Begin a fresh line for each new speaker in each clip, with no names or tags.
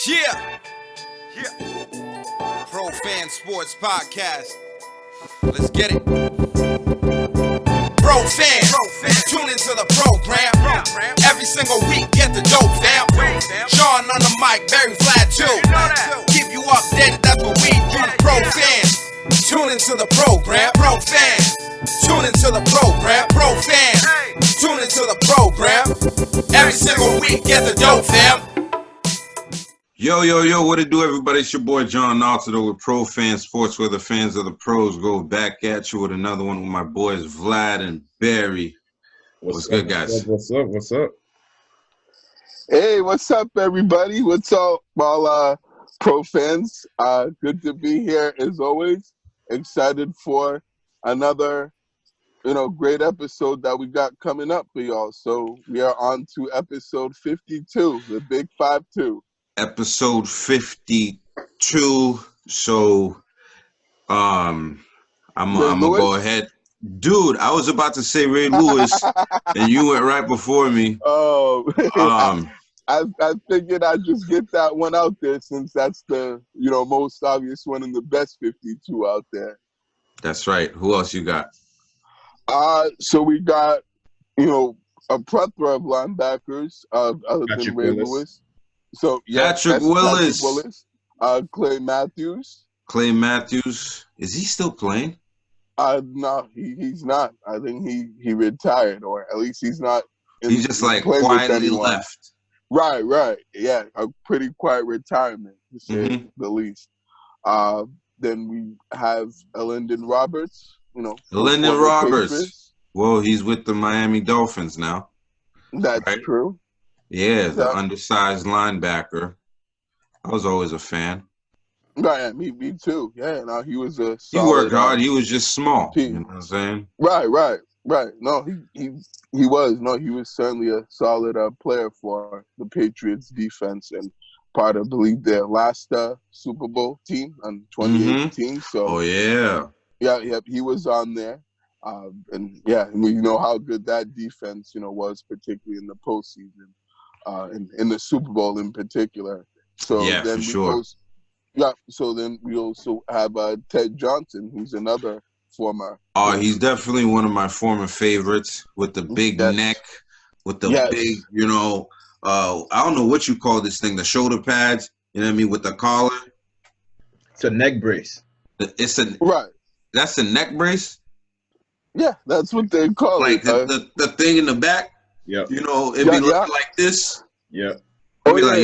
Yeah. Pro Fan Sports Podcast. Let's get it. Pro fans, tune into the program. Every single week, get the dope, fam. Sean on the mic, very flat too. Keep you updated, that's what we do. Pro fans, tune into the program. Pro fans, tune into the program. Pro fans, tune into the program. Every single week, get the dope, fam.
Yo, what it do, everybody? It's your boy John Altidor with Pro Fan Sports, where the fans of the pros go. Back at you with another one with my boys Vlad and Barry. What's good, guys?
What's up?
Hey, what's up, everybody? What's up, all pro fans? Good to be here as always. Excited for another, great episode that we got coming up for y'all. So we are on to episode 52, the Big 5-2.
Episode 52. So, I'm gonna go ahead, dude. I was about to say Ray Lewis, and you went right before me.
Oh, I figured I'd just get that one out there since that's the most obvious one and the best 52 out there.
That's right. Who else you got?
So we got a plethora of linebackers other than Ray Lewis. So
Patrick Willis.
Clay Matthews.
Clay Matthews. Is he still playing?
No, he's not. I think he retired, or at least he's not.
He just quietly left.
Right. Yeah, a pretty quiet retirement, to say the least. Then we have Lyndon Roberts.
Lyndon Roberts. Patriots. Well, he's with the Miami Dolphins now.
That's right? True.
Yeah, the undersized linebacker. I was always a fan.
Right, me too. Yeah, no, he was a solid,
he worked hard. He was just small. You know what I'm saying?
Right. No, he was. No, he was certainly a solid player for the Patriots defense and part of, I believe, their last Super Bowl team in 2018. So,
yeah,
he was on there. And we know how good that defense, was, particularly in the postseason. In the Super Bowl in particular. So
yeah,
then
for sure.
So then we also have Ted Johnson, who's another former.
He's definitely one of my former favorites with the big neck, with the big, I don't know what you call this thing, the shoulder pads, you know what I mean, with the collar.
It's a neck brace.
Right.
That's a neck brace?
Yeah, that's what they call it.
Like the thing in the back?
Yeah.
It'd be looking like this.
Yeah.
It'd be like,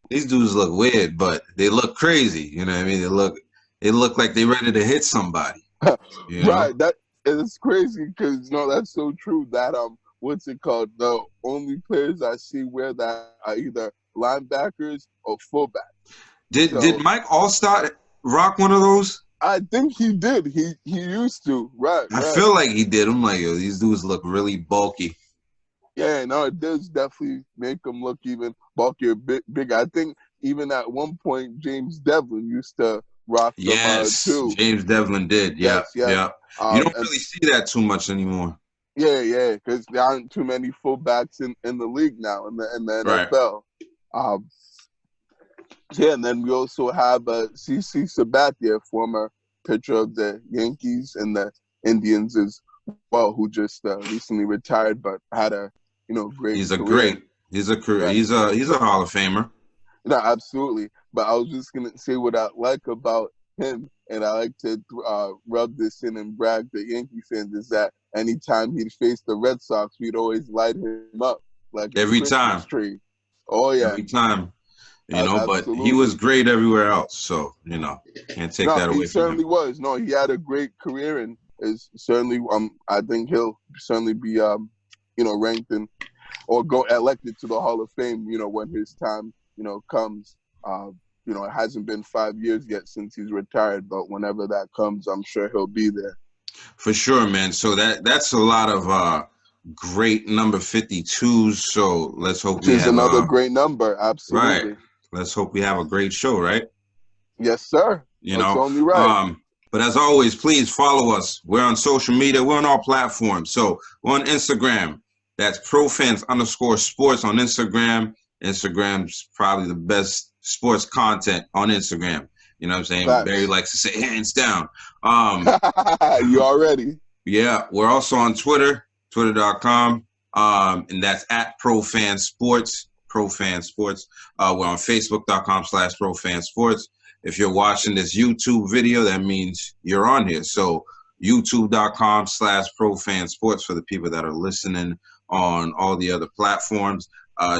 these dudes look weird, but they look crazy. You know what I mean? They look like they're ready to hit somebody.
Right. That is crazy because that's so true. That what's it called? The only players I see wear that are either linebackers or fullback.
Did Mike Allstott rock one of those?
I think he did. He used to. Right.
I feel like he did. I'm like, these dudes look really bulky.
Yeah, no, it does definitely make them look even bulkier, bigger. I think even at one point, James Devlin used to rock them too.
James Devlin did. Yeah. You don't really see that too much anymore.
Yeah, because there aren't too many fullbacks in the league now, in the NFL. Right. And then we also have CC Sabathia, former pitcher of the Yankees and the Indians as well, who just recently retired, but had a great. He's a
Hall of Famer.
No, absolutely. But I was just gonna say what I like about him, and I like to rub this in and brag the Yankee fans, is that anytime he'd face the Red Sox, we'd always light him up like
every
a
time.
Tree. Oh yeah,
every time. But he was great everywhere else, so can't take that away from him.
He certainly was. No, he had a great career, and is certainly I think he'll certainly be ranked in or go elected to the Hall of Fame, when his time, comes. It hasn't been 5 years yet since he's retired, but whenever that comes, I'm sure he'll be there.
For sure, man. So that's a lot of great number 52s. So let's hope we have
another great number. Absolutely.
Right. Let's hope we have a great show, right?
Yes, sir. That's only right.
But as always, please follow us. We're on social media. We're on all platforms. So we're on Instagram. That's profans_sports on Instagram. Instagram's probably the best sports content on Instagram. You know what I'm saying?
Facts.
Barry likes to say hands down.
You already.
Yeah, we're also on Twitter, twitter.com, and that's at ProFanSports, ProFanSports. We're on Facebook.com/ProFanSports. If you're watching this YouTube video, that means you're on here. So youtube.com/ProFanSports for the people that are listening on all the other platforms.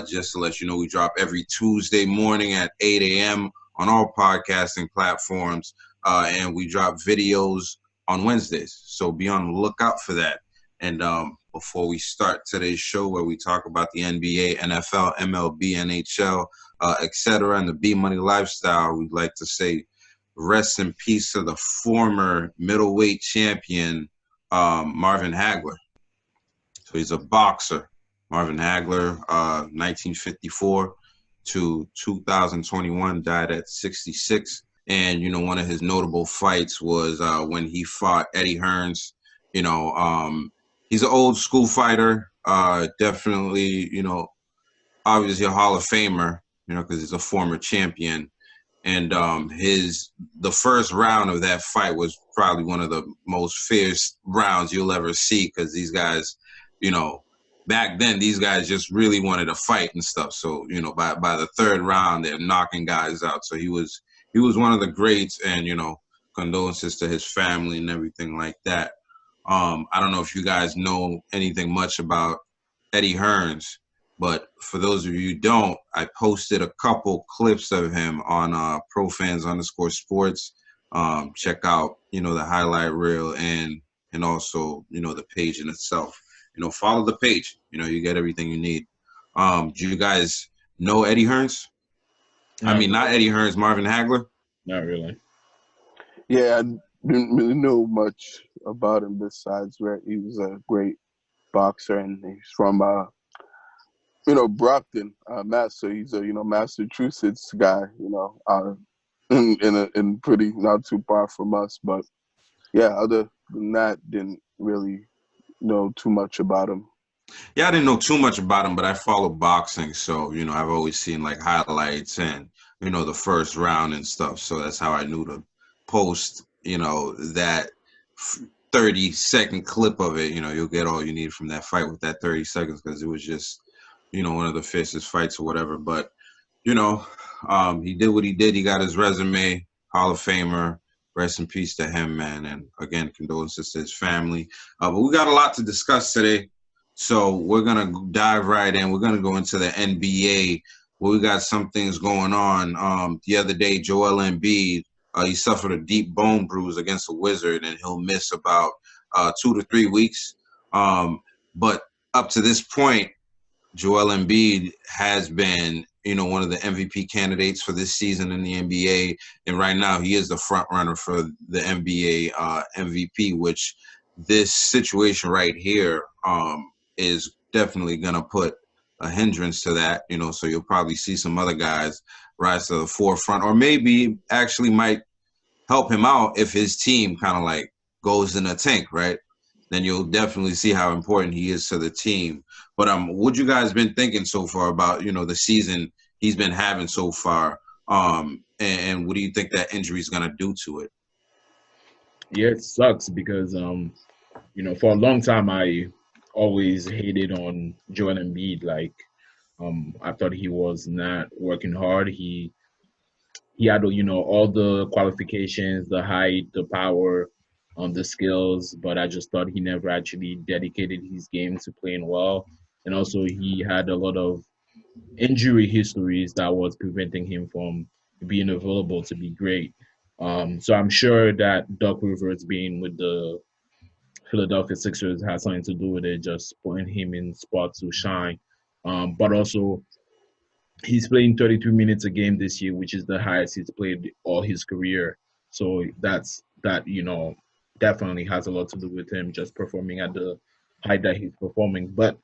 Just to let you know, we drop every Tuesday morning at 8 a.m. on all podcasting platforms, and we drop videos on Wednesdays. So be on the lookout for that. And before we start today's show, where we talk about the NBA, NFL, MLB, NHL, etc., and the B-Money lifestyle, we'd like to say rest in peace to the former middleweight champion, Marvin Hagler. So he's a boxer. Marvin Hagler, 1954 to 2021, died at 66. And, you know, one of his notable fights was when he fought Eddie Hearns. You know, he's an old school fighter, definitely, you know, obviously a Hall of Famer, you know, because he's a former champion. And the first round of that fight was probably one of the most fierce rounds you'll ever see, because these guys, you know, back then, these guys just really wanted to fight and stuff. So, you know, by the third round, they're knocking guys out. So he was one of the greats, and, you know, condolences to his family and everything like that. I don't know if you guys know anything much about Eddie Hearns, but for those of you who don't, I posted a couple clips of him on ProFans_sports. Check out, you know, the highlight reel and also, you know, the page in itself. You know, follow the page. You know, you get everything you need. Do you guys know Eddie Hearns? Not Eddie Hearns, Marvin Hagler?
Not really.
Yeah, I didn't really know much about him besides where he was a great boxer, and he's from, you know, Brockton, Mass. So he's a, you know, Massachusetts guy, you know, in pretty not too far from us. But yeah, other than that, didn't really know too much about him.
Yeah, I didn't know too much about him, but I follow boxing, so, you know, I've always seen like highlights and, you know, the first round and stuff. So that's how I knew to post, you know, that 30-second clip of it. You know, you'll get all you need from that fight with that 30 seconds, because it was just, you know, one of the fiercest fights or whatever. But, you know, he did what he did. He got his resume, Hall of Famer. Rest in peace to him, man. And again, condolences to his family. But we got a lot to discuss today. So we're going to dive right in. We're going to go into the NBA, where we got some things going on. The other day, Joel Embiid, he suffered a deep bone bruise against the Wizard, and he'll miss about 2 to 3 weeks. But up to this point, Joel Embiid has been, you know, one of the MVP candidates for this season in the NBA. And right now he is the front runner for the NBA MVP, which this situation right here is definitely going to put a hindrance to that, you know, so you'll probably see some other guys rise to the forefront, or maybe actually might help him out if his team kind of like goes in a tank, right? Then you'll definitely see how important he is to the team. But what you guys been thinking so far about, you know, the season he's been having so far, and what do you think that injury is going to do to it?
Yeah, it sucks because, you know, for a long time I always hated on Joel Embiid. Like, I thought he was not working hard. He had, you know, all the qualifications, the height, the power, the skills, but I just thought he never actually dedicated his game to playing well. And also he had a lot of injury histories that was preventing him from being available to be great. So I'm sure that Doc Rivers being with the Philadelphia Sixers has something to do with it, just putting him in spots to shine. But also, he's playing 33 minutes a game this year, which is the highest he's played all his career. So that, you know, definitely has a lot to do with him just performing at the height that he's performing. But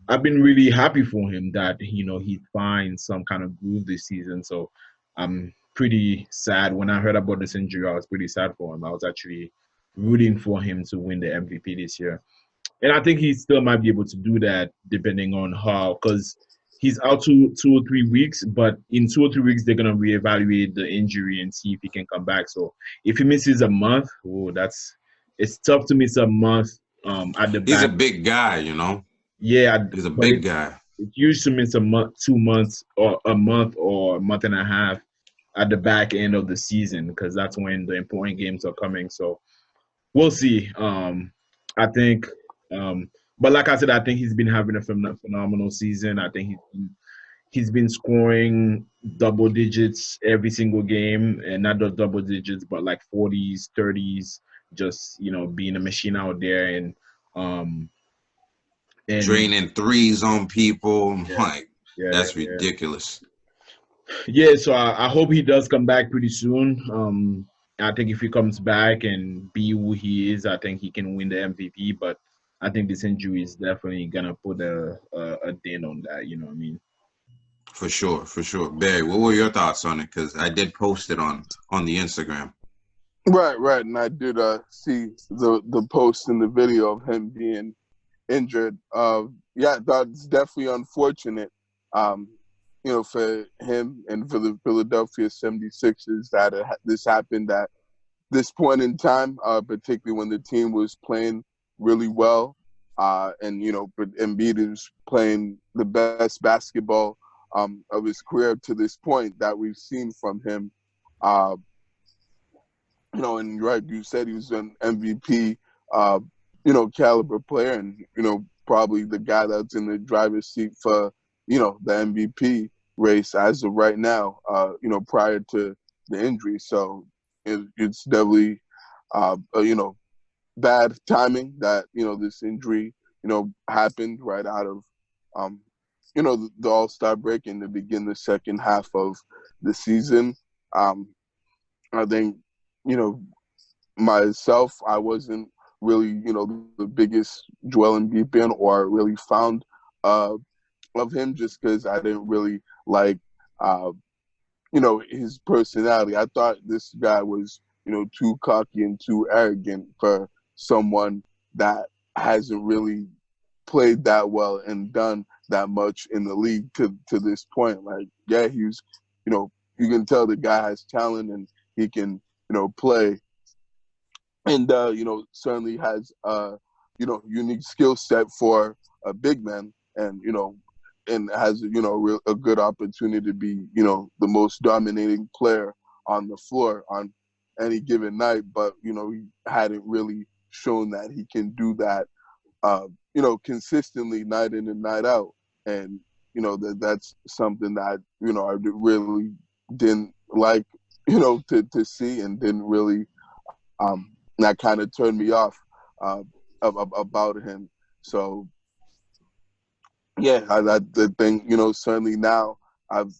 I've been really happy for him that, you know, he finds some kind of groove this season. So I'm pretty sad. When I heard about this injury, I was pretty sad for him. I was actually rooting for him to win the MVP this year. And I think he still might be able to do that depending on how, because he's out 2 or 3 weeks, but in 2 or 3 weeks they're gonna reevaluate the injury and see if he can come back. So if he misses a month, it's tough to miss a month at the
He's a
back.
big guy, you know.
Yeah,
He's a
but
big guy.
it usually means a month, 2 months, or a month and a half at the back end of the season because that's when the important games are coming. So we'll see. I think, but like I said, I think he's been having a phenomenal season. I think he's been scoring double digits every single game, and not just double digits, but like 40s, 30s. Just being a machine out there, um, and
Draining threes on people.
yeah,
Like,
yeah,
that's
yeah.
ridiculous.
Yeah, so I hope he does come back pretty soon. I think if he comes back and be who he is, I think he can win the MVP. But I think this injury is definitely gonna put a dent on that. You know what I mean?
For sure, for sure. Barry, what were your thoughts on it? Because I did post it on the Instagram.
Right, and I did see the post and the video of him being injured. Yeah, that's definitely unfortunate. For him and for the Philadelphia 76ers that this happened at this point in time, particularly when the team was playing really well, and but Embiid is playing the best basketball of his career to this point that we've seen from him. Uh, and right, you said he was an MVP, caliber player, and probably the guy that's in the driver's seat for the MVP race as of right now. Prior to the injury, so it's definitely bad timing that this injury happened right out of the All-Star break and to begin the second half of the season. I think myself, I wasn't really the biggest Joel Embiid fan or really found of him just because I didn't really like his personality. I thought this guy was too cocky and too arrogant for someone that hasn't really played that well and done that much in the league to this point. Like, yeah, he's you can tell the guy has talent and he can play, and certainly has unique skill set for a big man, and and has a good opportunity to be the most dominating player on the floor on any given night. But he hadn't really shown that he can do that consistently night in and night out, and that's something that I really didn't like to see, and didn't really that kind of turned me off about him. So yeah, I think certainly now I've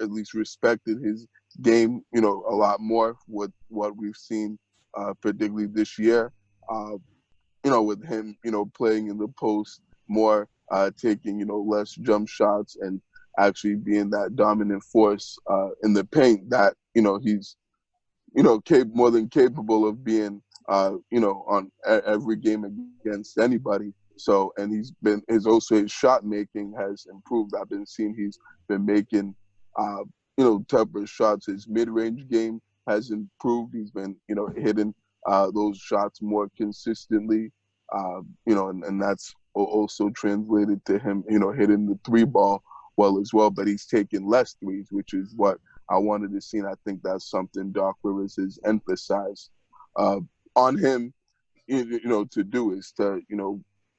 at least respected his game a lot more with what we've seen particularly this year. With him playing in the post more, taking less jump shots, and actually being that dominant force in the paint that he's more than capable of being on every game against anybody. So, and his shot making has improved. I've been seeing he's been making tougher shots. His mid-range game has improved. He's been hitting those shots more consistently. And that's also translated to him hitting the three ball well as well. But he's taking less threes, which is what I wanted to see, and I think that's something Doc Rivers has emphasized on him, to do, is to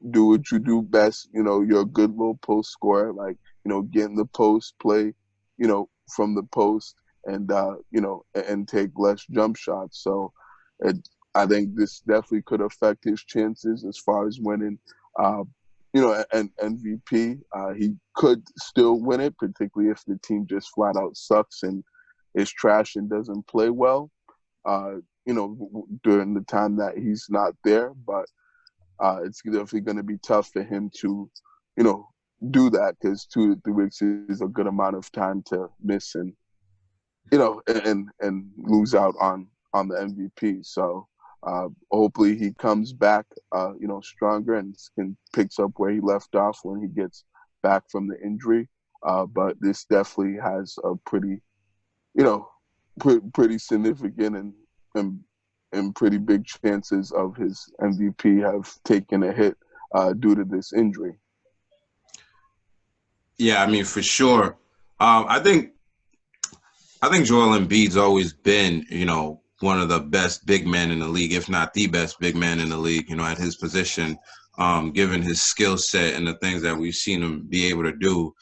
do what you do best. You're a good little post scorer, like get in the post, play, from the post, and and take less jump shots. So, I think this definitely could affect his chances as far as winning. An MVP. He could still win it, particularly if the team just flat out sucks and is trash and doesn't play well, during the time that he's not there. But it's definitely going to be tough for him to, do that, because 2 to 3 weeks is a good amount of time to miss and, and lose out on the MVP. So hopefully he comes back, stronger and picks up where he left off when he gets back from the injury. but this definitely has a pretty, pretty significant and pretty big chances of his MVP have taken a hit due to this injury.
Yeah, I mean, for sure. I think Joel Embiid's always been, one of the best big men in the league, if not the best big man in the league, at his position, given his skill set and the things that we've seen him be able to do.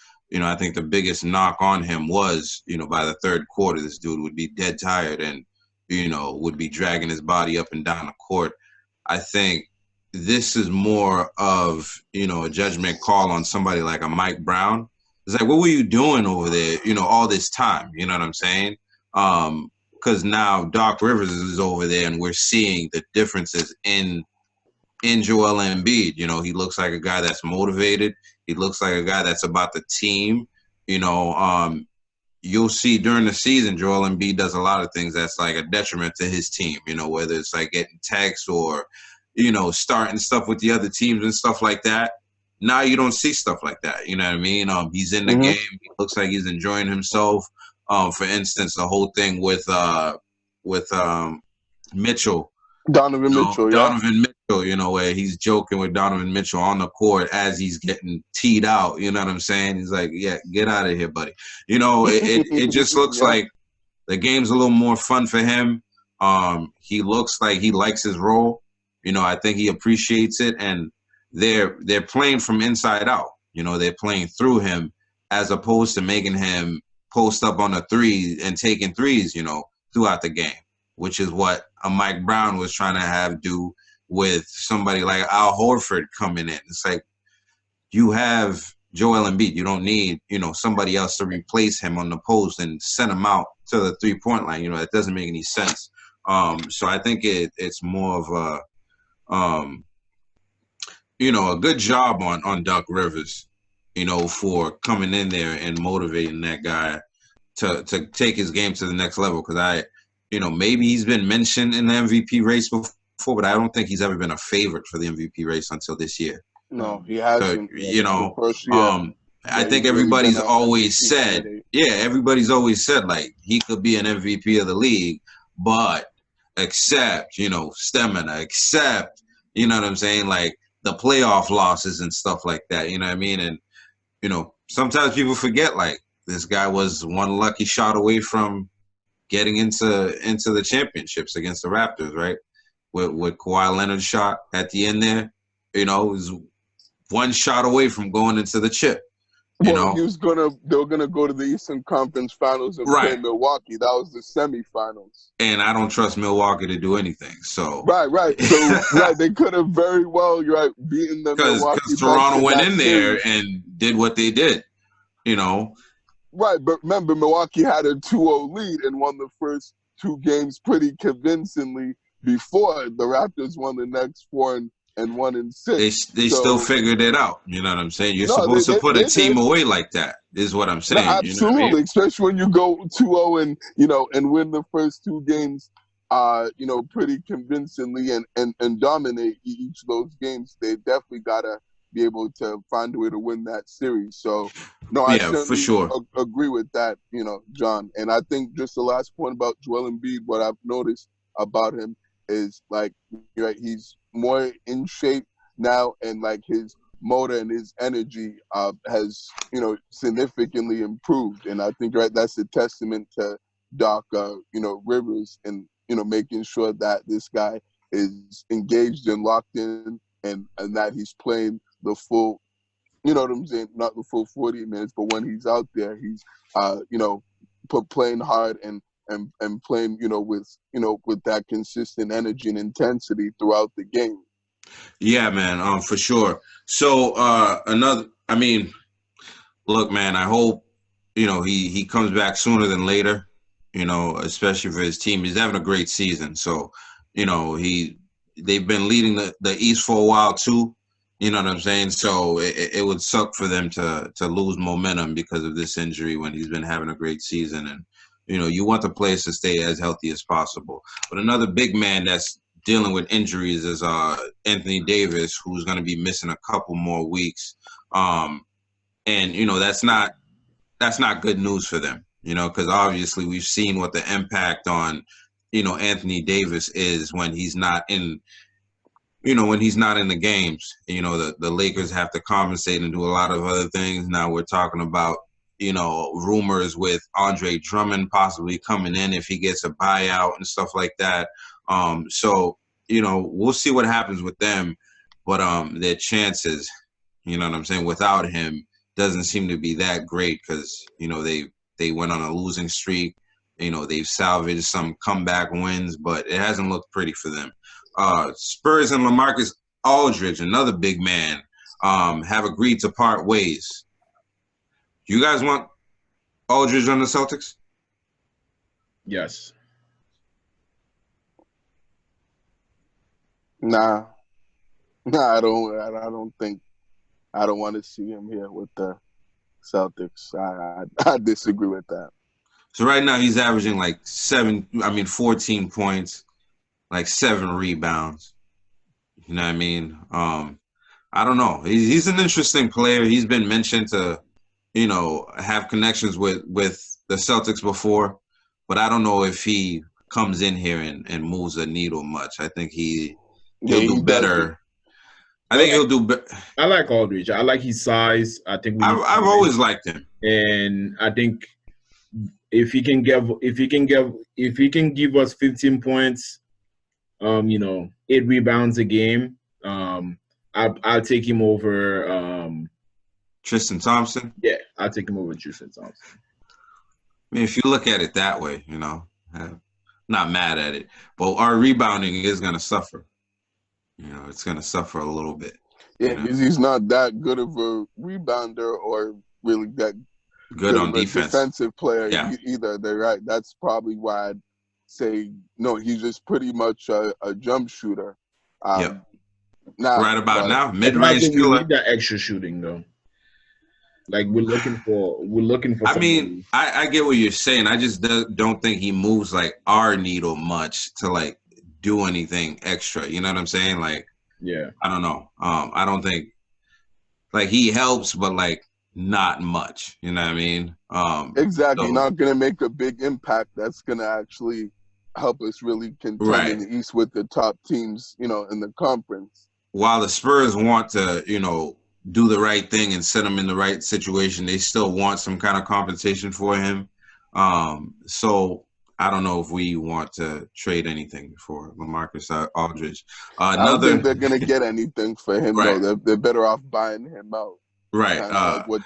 I think the biggest knock on him was, by the third quarter, this dude would be dead tired and, would be dragging his body up and down the court. I think this is more of, a judgment call on somebody like a Mike Brown. It's like, what were you doing over there, all this time? You know what I'm saying? Because now Doc Rivers is over there and we're seeing the differences in Joel Embiid. He looks like a guy that's motivated. He looks like a guy that's about the team. You'll see during the season, Joel Embiid does a lot of things that's like a detriment to his team, whether it's like getting texts or, starting stuff with the other teams and stuff like that. Now you don't see stuff like that. You know what I mean? He's in the game. He looks like he's enjoying himself. For instance, the whole thing with Mitchell.
Donovan Mitchell,
Donovan Mitchell, where he's joking with Donovan Mitchell on the court as he's getting teed out. You know what I'm saying? He's like, yeah, get out of here, buddy. It just looks like the game's a little more fun for him. He looks like he likes his role. I think he appreciates it, and they're playing from inside out. They're playing through him as opposed to making him post up on a three and taking threes, throughout the game, which is what a Mike Brown was trying to have do with somebody like Al Horford coming in. It's like you have Joel Embiid. You don't need, somebody else to replace him on the post and send him out to the three-point line. It doesn't make any sense. So I think it's more of a good job on Doc Rivers, for coming in there and motivating that guy to take his game to the next level. Because maybe he's been mentioned in the MVP race before, but I don't think he's ever been a favorite for the MVP race until this year.
No, he hasn't.
I think everybody's always said, like, he could be an MVP of the league, but except, stamina, except, you know what I'm saying, like the playoff losses and stuff like that, you know what I mean? And, sometimes people forget, like, this guy was one lucky shot away from getting into the championships against the Raptors, right? With Kawhi Leonard's shot at the end there, it was one shot away from going into the chip. They
were gonna go to the Eastern Conference Finals and play Milwaukee. That was the semifinals.
And I don't trust Milwaukee to do anything. So
right. So they could have very well beaten the Milwaukee
because Toronto went in there and did what they did.
Right, but remember, Milwaukee had a 2-0 lead and won the first two games pretty convincingly before the Raptors won the next 4 and 1 and 6.
They still figured it out. You know what I'm saying? You're supposed to put a team away like that, is what I'm saying.
No, absolutely,
you know what I mean?
Especially when you go 2-0 and and win the first two games, pretty convincingly and dominate each of those games. They definitely gotta be able to find a way to win that series. So, no, I
for sure
agree with that, John. And I think just the last point about Joel Embiid, what I've noticed about him is like, he's more in shape now, and like his motor and his energy has, significantly improved. And I think that's a testament to Doc, Rivers, and making sure that this guy is engaged and locked in, and that he's playing the full, what I'm saying, not the full 40 minutes, but when he's out there, he's playing hard and playing, with that consistent energy and intensity throughout the game.
Yeah, man, for sure. So look, man, I hope, he comes back sooner than later, especially for his team. He's having a great season. So, they've been leading the East for a while too. You know what I'm saying? So it would suck for them to lose momentum because of this injury when he's been having a great season. And, you want the players to stay as healthy as possible. But another big man that's dealing with injuries is Anthony Davis, who's going to be missing a couple more weeks. And, that's not that's not good news for them, because obviously we've seen what the impact on, Anthony Davis is when he's not in, when he's not in the games. The Lakers have to compensate and do a lot of other things. Now we're talking about, rumors with Andre Drummond possibly coming in if he gets a buyout and stuff like that. So, we'll see what happens with them. But their chances, you know what I'm saying, without him doesn't seem to be that great because, they went on a losing streak. They've salvaged some comeback wins, but it hasn't looked pretty for them. Spurs and LaMarcus Aldridge, another big man, have agreed to part ways. You guys want Aldridge on the Celtics?
Yes.
Nah, I don't think. I don't want to see him here with the Celtics. I disagree with that.
So right now he's averaging like 14 points, like 7 rebounds. You know what I mean? I don't know. He's an interesting player. He's been mentioned to, have connections with the Celtics before, but I don't know if he comes in here and moves a needle much. I think he'll do better. I think he'll do better.
I like Aldridge. I like his size. I think
I've always liked him,
and I think if he can give us 15 points, 8 rebounds a game, I'll take him over
Tristan Thompson.
Yeah, I'll take him over Tristan Thompson.
I mean, if you look at it that way, I'm not mad at it. But our rebounding is going to suffer. It's going to suffer a little bit.
Yeah, because he's not that good of a rebounder or really that
good on defense.
Defensive player either. They're right. That's probably why I'd say no. He's just pretty much a jump shooter.
Yep.
Now,
right about now, mid-range
killer. We need that extra shooting though. Like we're looking for.
I mean, I get what you're saying. I just don't think he moves like our needle much to like do anything extra. You know what I'm saying? Like,
yeah,
I don't know. I don't think like he helps, but like not much. You know what I mean?
Exactly.
So,
not gonna make a big impact. That's gonna actually help us really contend in the East with the top teams. In the conference.
While the Spurs want to, do the right thing and set him in the right situation, they still want some kind of compensation for him. So I don't know if we want to trade anything for LaMarcus Aldridge.
I don't think they're going to get anything for him,
right.
though. They're better off buying him out.
Right.
Like what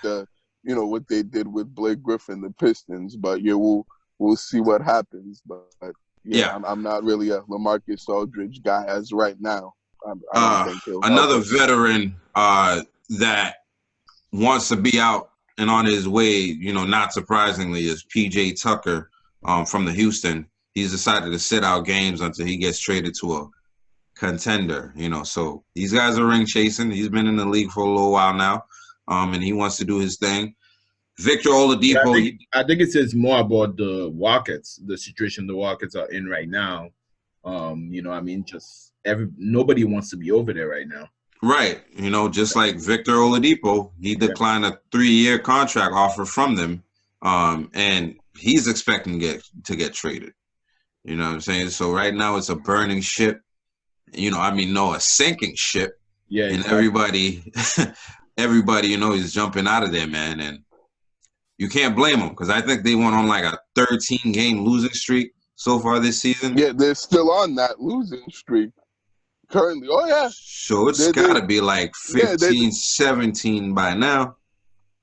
they did with Blake Griffin, the Pistons. But yeah, we'll see what happens. But yeah. I'm not really a LaMarcus Aldridge guy as right now. I don't think he'll
another veteran that wants to be out and on his way, not surprisingly, is PJ Tucker from the Houston. He's decided to sit out games until he gets traded to a contender, So these guys are ring chasing. He's been in the league for a little while now, and he wants to do his thing. Victor Oladipo.
I think it says more about the Rockets, the situation the Rockets are in right now. Nobody wants to be over there right now.
Right. Just like Victor Oladipo, he declined a 3-year contract offer from them, and he's expecting to get traded. You know what I'm saying? So right now it's a burning ship. A sinking ship. Yeah. And exactly. everybody, is jumping out of there, man. And you can't blame them because I think they went on like a 13-game losing streak so far this season.
Yeah, they're still on that losing streak currently. Oh, yeah.
So it's got to be like 15, 17 by now.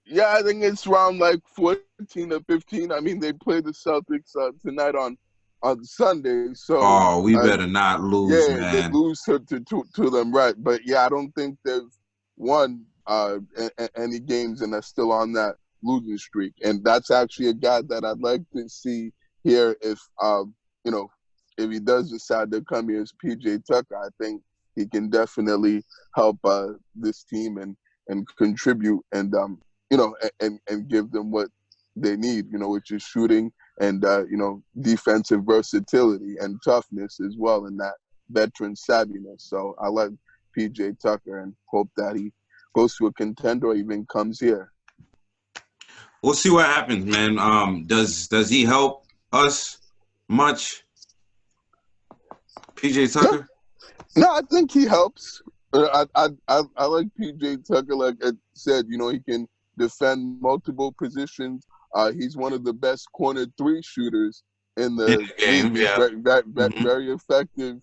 Yeah, I think it's around like 14 or 15. I mean, they play the Celtics tonight on Sunday. So
we better not lose, man.
Yeah, they lose to them, right. But, yeah, I don't think they've won any games and are still on that losing streak. And that's actually a guy that I'd like to see here if he does decide to come here as PJ Tucker. I think he can definitely help this team and contribute and and give them what they need, which is shooting and defensive versatility and toughness as well, and that veteran savviness. So I like PJ Tucker and hope that he goes to a contender or even comes here.
we'll see what happens, man. Does he help us much, PJ Tucker?
No, I think he helps. I like PJ Tucker. Like I said, he can defend multiple positions. He's one of the best corner three shooters in the
game.
league. He's
Yeah.
very effective.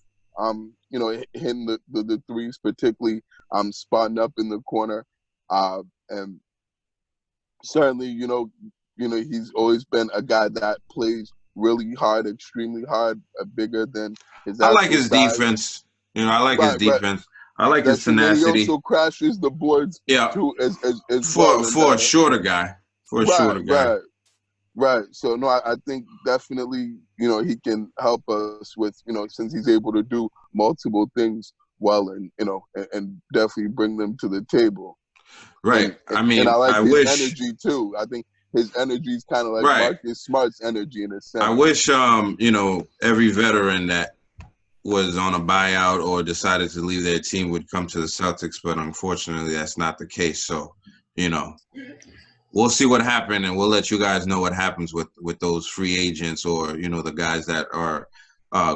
Hitting the threes, particularly spotting up in the corner. And certainly, he's always been a guy that plays really hard, extremely hard, bigger than his
I like
actual
his
size.
defense. I like his
Right.
defense. I like his
That's true. Then he
tenacity.
also crashes the boards too as well.
For a shorter guy.
Right. So no, I think definitely, he can help us with, since he's able to do multiple things well, and definitely bring them to the table.
Right.
And I like his
wish
energy too. I think his energy is kind of like
right.
Marcus Smart's energy in a sense.
I wish every veteran that was on a buyout or decided to leave their team would come to the Celtics, but unfortunately that's not the case. So, we'll see what happened, and we'll let you guys know what happens with those free agents or, the guys that are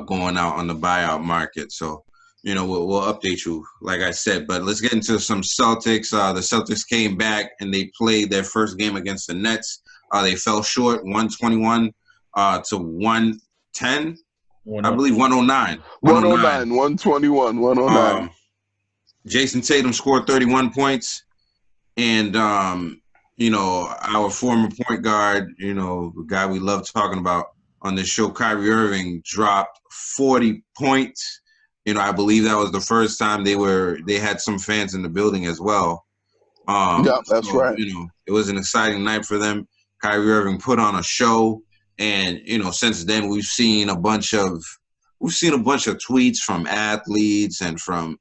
going out on the buyout market. So, we'll update you, like I said. But let's get into some Celtics. The Celtics came back, and they played their first game against the Nets. They fell short, 121 to 110. I believe 109.
109, 121, 109.
Jason Tatum scored 31 points. And, our former point guard, the guy we love talking about on this show, Kyrie Irving, dropped 40 points. I believe that was the first time they had some fans in the building as well.
Yeah, that's right.
It was an exciting night for them. Kyrie Irving put on a show. And, since then we've seen a bunch of tweets from athletes and from,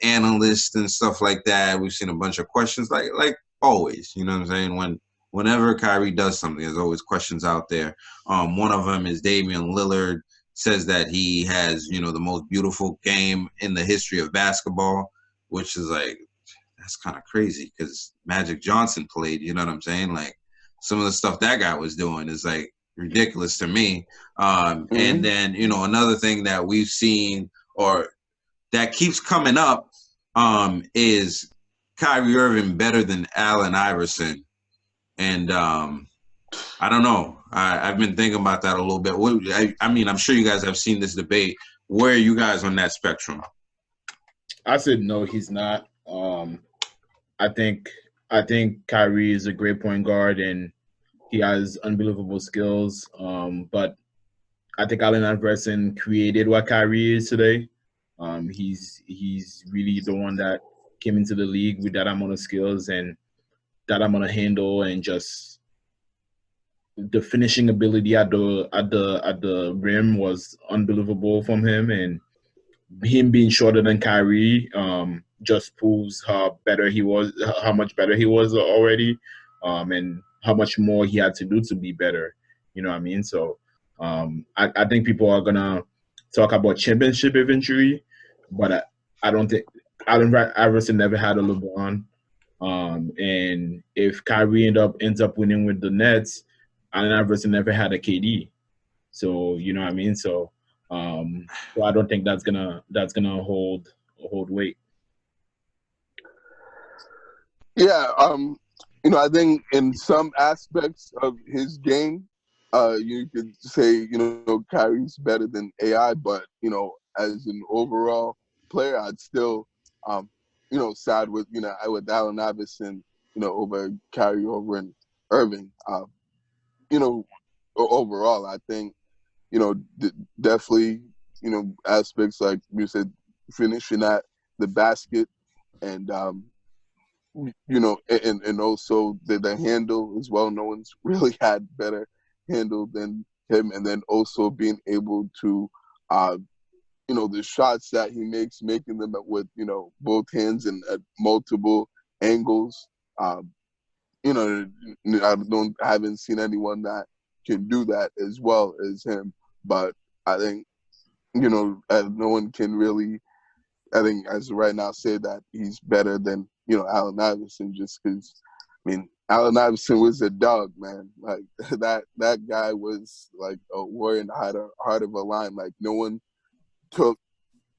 analysts and stuff like that. We've seen a bunch of questions like always, you know what I'm saying? Whenever Kyrie does something, there's always questions out there. One of them is Damian Lillard says that he has, the most beautiful game in the history of basketball, which is like, that's kind of crazy because Magic Johnson played, you know what I'm saying? Like some of the stuff that guy was doing is like ridiculous to me. And then, another thing that we've seen or that keeps coming up is Kyrie Irving better than Allen Iverson. And I don't know. I've been thinking about that a little bit. I'm sure you guys have seen this debate. Where are you guys on that spectrum?
I said no, he's not. I think Kyrie is a great point guard and he has unbelievable skills. But I think Allen Iverson created what Kyrie is today. He's really the one that came into the league with that amount of skills and that amount of handle and just the finishing ability at the rim was unbelievable from him, and him being shorter than Kyrie just proves how much better he was already, and how much more he had to do to be better. You know what I mean? So I think people are gonna talk about championship eventually, but I don't think Allen Iverson never had a LeBron. And if Kyrie ends up winning with the Nets, Allen Iverson never had a KD. So you know what I mean? So I don't think that's gonna hold weight.
Yeah, I think in some aspects of his game, you could say, Kyrie's better than AI, but, as an overall player, I'd still, side with, with Allen Iverson, over Kyrie over and Irving. Overall, I think, definitely, aspects like you said, finishing at the basket and, and also the handle as well. No one's really had better handle than him. And then also being able to, the shots that he makes, making them with, both hands and at multiple angles. Haven't seen anyone that can do that as well as him. But I think, no one can really, I think as of right now, say that he's better than, Allen Iverson just because, Allen Iverson was a dog, man. Like that guy was like a warrior in the heart of a lion. Like no one took,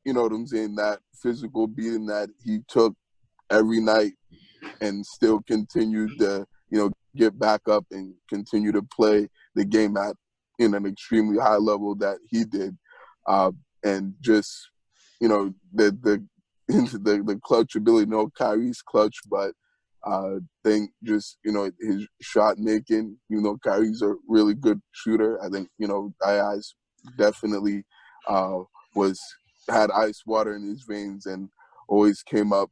you know what I'm saying, that physical beating that he took every night and still continued to, get back up and continue to play the game at in an extremely high level that he did. And just, the clutch ability, Kyrie's clutch, but think just, his shot making, Kyrie's a really good shooter. I think, I's definitely had ice water in his veins and always came up,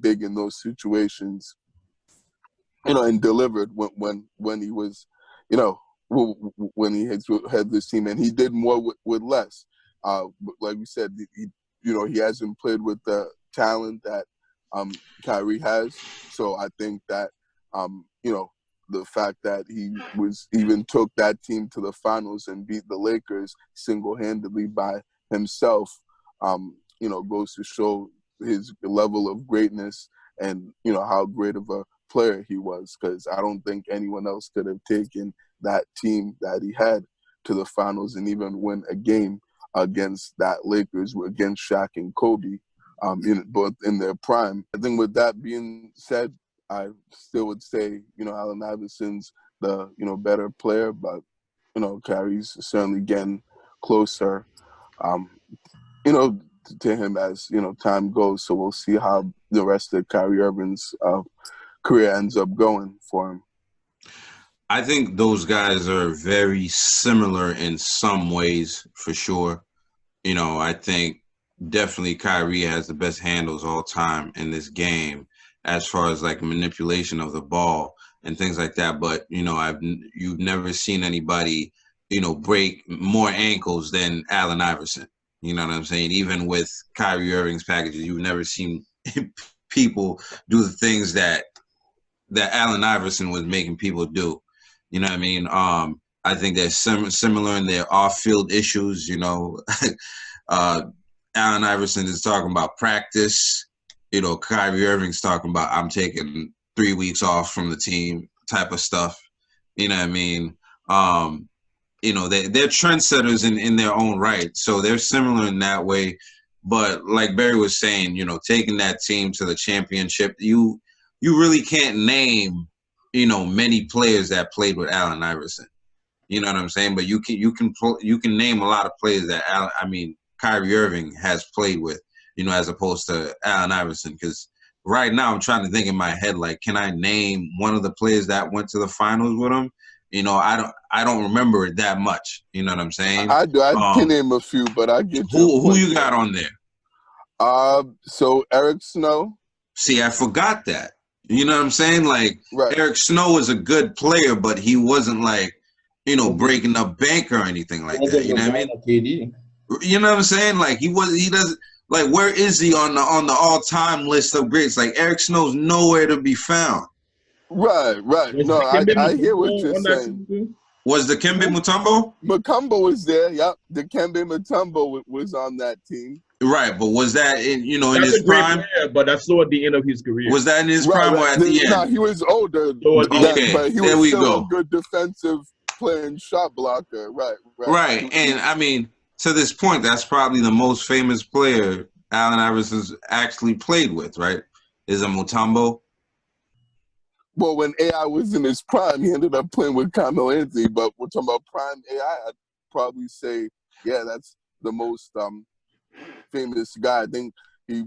big in those situations, and delivered when he was, when he had this team, and he did more with less. Like we said, he hasn't played with the talent that Kyrie has. So I think that, the fact that he even took that team to the finals and beat the Lakers single-handedly by himself, goes to show his level of greatness and, how great of a player he was, because I don't think anyone else could have taken that team that he had to the finals and even win a game against that Lakers, against Shaq and Kobe, both in their prime. I think with that being said, I still would say, Allen Iverson's the, better player, but, Kyrie's certainly getting closer, to him as, time goes. So we'll see how the rest of Kyrie Irving's career ends up going for him.
I think those guys are very similar in some ways, for sure. I think definitely Kyrie has the best handles all time in this game as far as like manipulation of the ball and things like that. But, you've never seen anybody, break more ankles than Allen Iverson. You know what I'm saying? Even with Kyrie Irving's packages, you've never seen people do the things that Allen Iverson was making people do. You know what I mean? I think they're similar in their off-field issues. Allen Iverson is talking about practice. Kyrie Irving's talking about I'm taking 3 weeks off from the team type of stuff. You know what I mean? They're trendsetters in their own right. So they're similar in that way. But like Barry was saying, taking that team to the championship, you really can't name, many players that played with Allen Iverson. You know what I'm saying? But you can name a lot of players that Kyrie Irving has played with, as opposed to Allen Iverson. Because right now I'm trying to think in my head, like, can I name one of the players that went to the finals with him? I don't remember it that much. You know what I'm saying?
I do. I can name a few, but I get
who you got on there.
So Eric Snow.
See, I forgot that. You know what I'm saying? Like, right. Eric Snow was a good player, but he wasn't like, breaking up bank or anything like that. You know what I mean? You know what I'm saying? Like he doesn't like, where is he on the all-time list of greats? Like Eric Snow's nowhere to be found.
Right. No, I hear what you're saying.
Was Dikembe Mutombo?
Mutombo was there. Yep, Dikembe Mutombo was on that team.
Right, but was that in his prime?
Player, but that's toward the end of his career.
Was that in his prime or at the end?
No, he was older.
Okay,
but he
there
was
we
still
go.
a good defensive playing shot blocker.
Right, and to this point, that's probably the most famous player Allen Iverson's actually played with. Right, is a Mutombo.
Well, when AI was in his prime, he ended up playing with Carmelo Anthony. But we're talking about prime AI, I'd probably say, yeah, that's the most famous guy. I think he,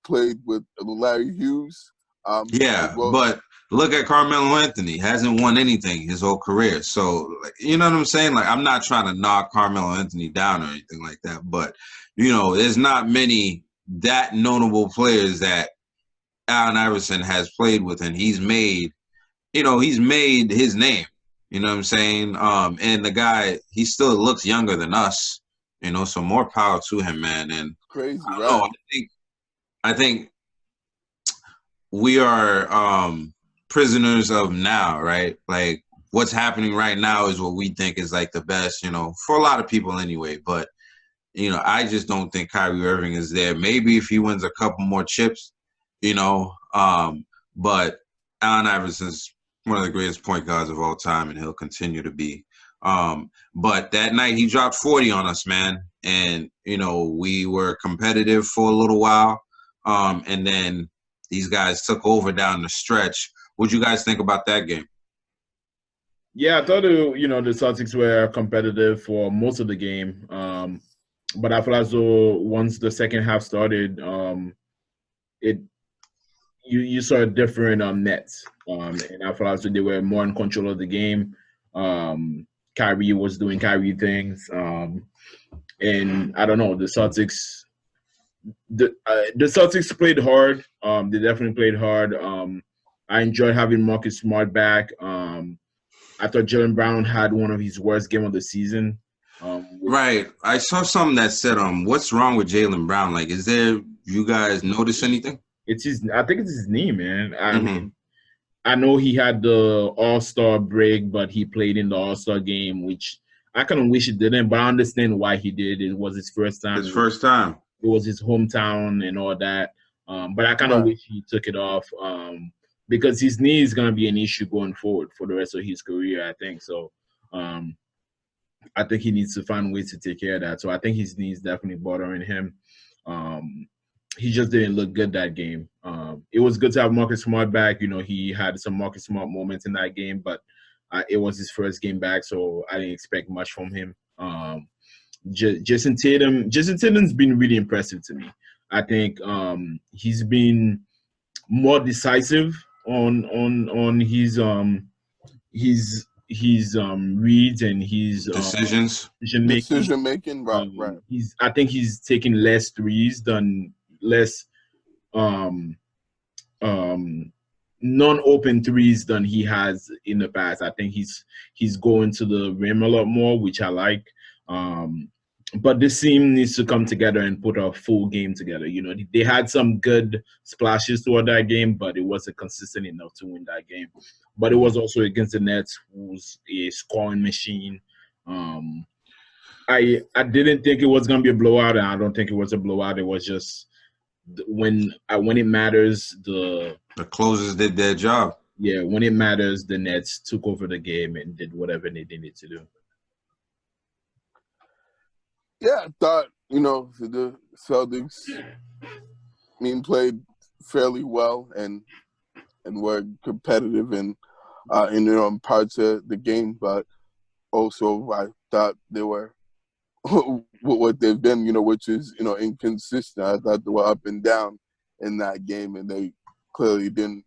played with Larry Hughes.
But look at Carmelo Anthony. Hasn't won anything his whole career. So, you know what I'm saying? Like, I'm not trying to knock Carmelo Anthony down or anything like that. But, there's not many that notable players that Allen Iverson has played with, and he's made his name. You know what I'm saying? And the guy, he still looks younger than us. So more power to him, man. And
crazy,
I think we are prisoners of now, right? Like what's happening right now is what we think is like the best, for a lot of people anyway. But I just don't think Kyrie Irving is there. Maybe if he wins a couple more chips. But Allen Iverson's one of the greatest point guards of all time, and he'll continue to be. But that night he dropped 40 on us, man. And, we were competitive for a little while. And then these guys took over down the stretch. What'd you guys think about that game?
Yeah, I thought, the Celtics were competitive for most of the game. But I feel as though once the second half started, you saw a different Nets. And I feel as though they were more in control of the game. Kyrie was doing Kyrie things. And I don't know, the Celtics played hard. They definitely played hard. I enjoyed having Marcus Smart back. I thought Jaylen Brown had one of his worst game of the season.
Right. I saw something that said, what's wrong with Jaylen Brown? Like, you guys notice anything?
I think it's his knee, man. I mean, I know he had the All-Star break, but he played in the All-Star game, which I kind of wish he didn't, but I understand why he did. It was his first time.
His first time.
It was his hometown and all that. But I kind of wish he took it off because his knee is going to be an issue going forward for the rest of his career, I think. So I think he needs to find ways to take care of that. So I think his knee is definitely bothering him. He just didn't look good that game. It was good to have Marcus Smart back. He had some Marcus Smart moments in that game, but it was his first game back, so I didn't expect much from him. Jason Tatum's been really impressive to me. I think he's been more decisive on his reads and his
decision making. Right.
I think he's taking less threes than non-open threes than he has in the past. I think he's going to the rim a lot more, which I like. But this team needs to come together and put a full game together. They had some good splashes toward that game, but it wasn't consistent enough to win that game. But it was also against the Nets, who's a scoring machine. I didn't think it was going to be a blowout, and I don't think it was a blowout. It was just when it matters, the
closers did their job.
Yeah, when it matters, the Nets took over the game and did whatever they needed to do.
Yeah, I thought, the Celtics played fairly well and were competitive in parts of the game, but also I thought they were what they've been, which is, inconsistent. I thought they were up and down in that game, and they clearly didn't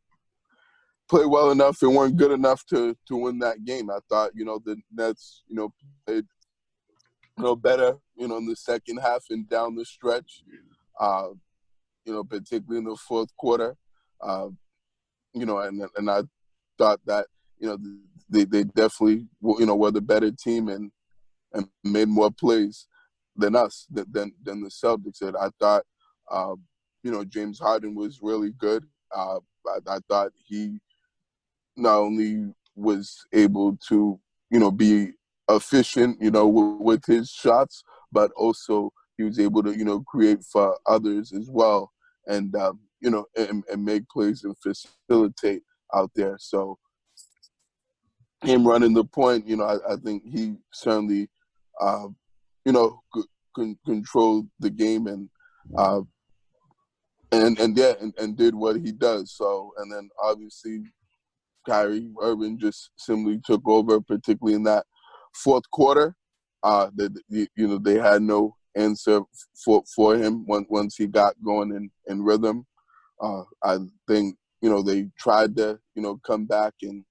play well enough and weren't good enough to win that game. I thought, the Nets, played, better, in the second half and down the stretch, particularly in the fourth quarter. And I thought that, they definitely, were the better team and made more plays than us, than the Celtics did. I thought, James Harden was really good. I thought he not only was able to, be efficient, with his shots, but also he was able to, create for others as well, and and make plays and facilitate out there. So him running the point, I think he certainly, controlled the game and did what he does. So, and then obviously Kyrie Irving just simply took over, particularly in that fourth quarter. They had no answer for him once he got going in rhythm. I think, they tried to, come back and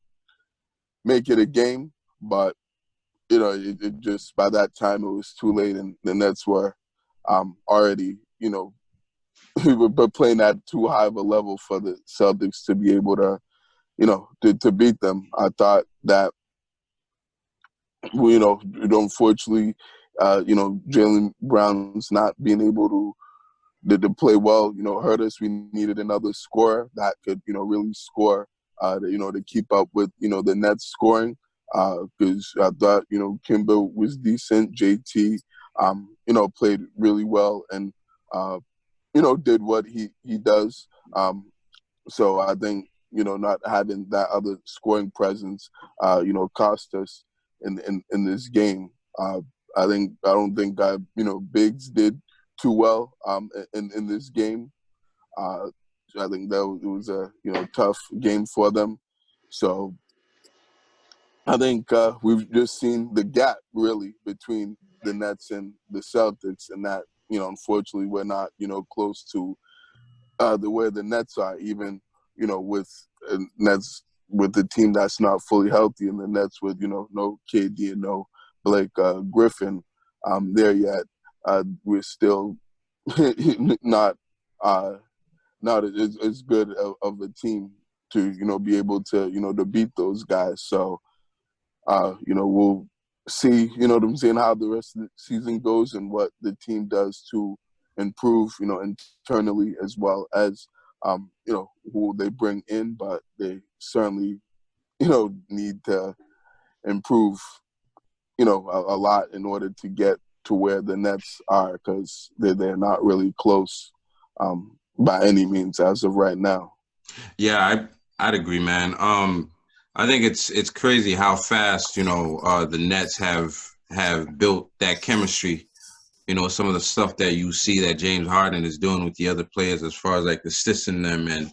make it a game, but, it just, by that time, it was too late, and the Nets were already, we were playing at too high of a level for the Celtics to be able to, to beat them. I thought that, unfortunately, Jaylen Brown's not being able to play well, hurt us. We needed another scorer that could, really score, to keep up with, the Nets scoring. Because I thought, Kimba was decent. JT, played really well and, did what he does. So I think, not having that other scoring presence, cost us in this game. I don't think Biggs did too well in this game. I think that it was a tough game for them. So I think we've just seen the gap really between the Nets and the Celtics, and that unfortunately we're not close to the way the Nets are, even with Nets with the team that's not fully healthy, and the Nets with no KD and no Blake Griffin there yet. We're still not as good of a team to be able to to beat those guys. So we'll see what I'm saying, how the rest of the season goes and what the team does to improve internally, as well as who they bring in, but they certainly need to improve a lot in order to get to where the Nets are, because they're not really close by any means as of right now.
Yeah, I'd agree, man. I think it's crazy how fast the Nets have built that chemistry. Some of the stuff that you see that James Harden is doing with the other players, as far as like assisting them and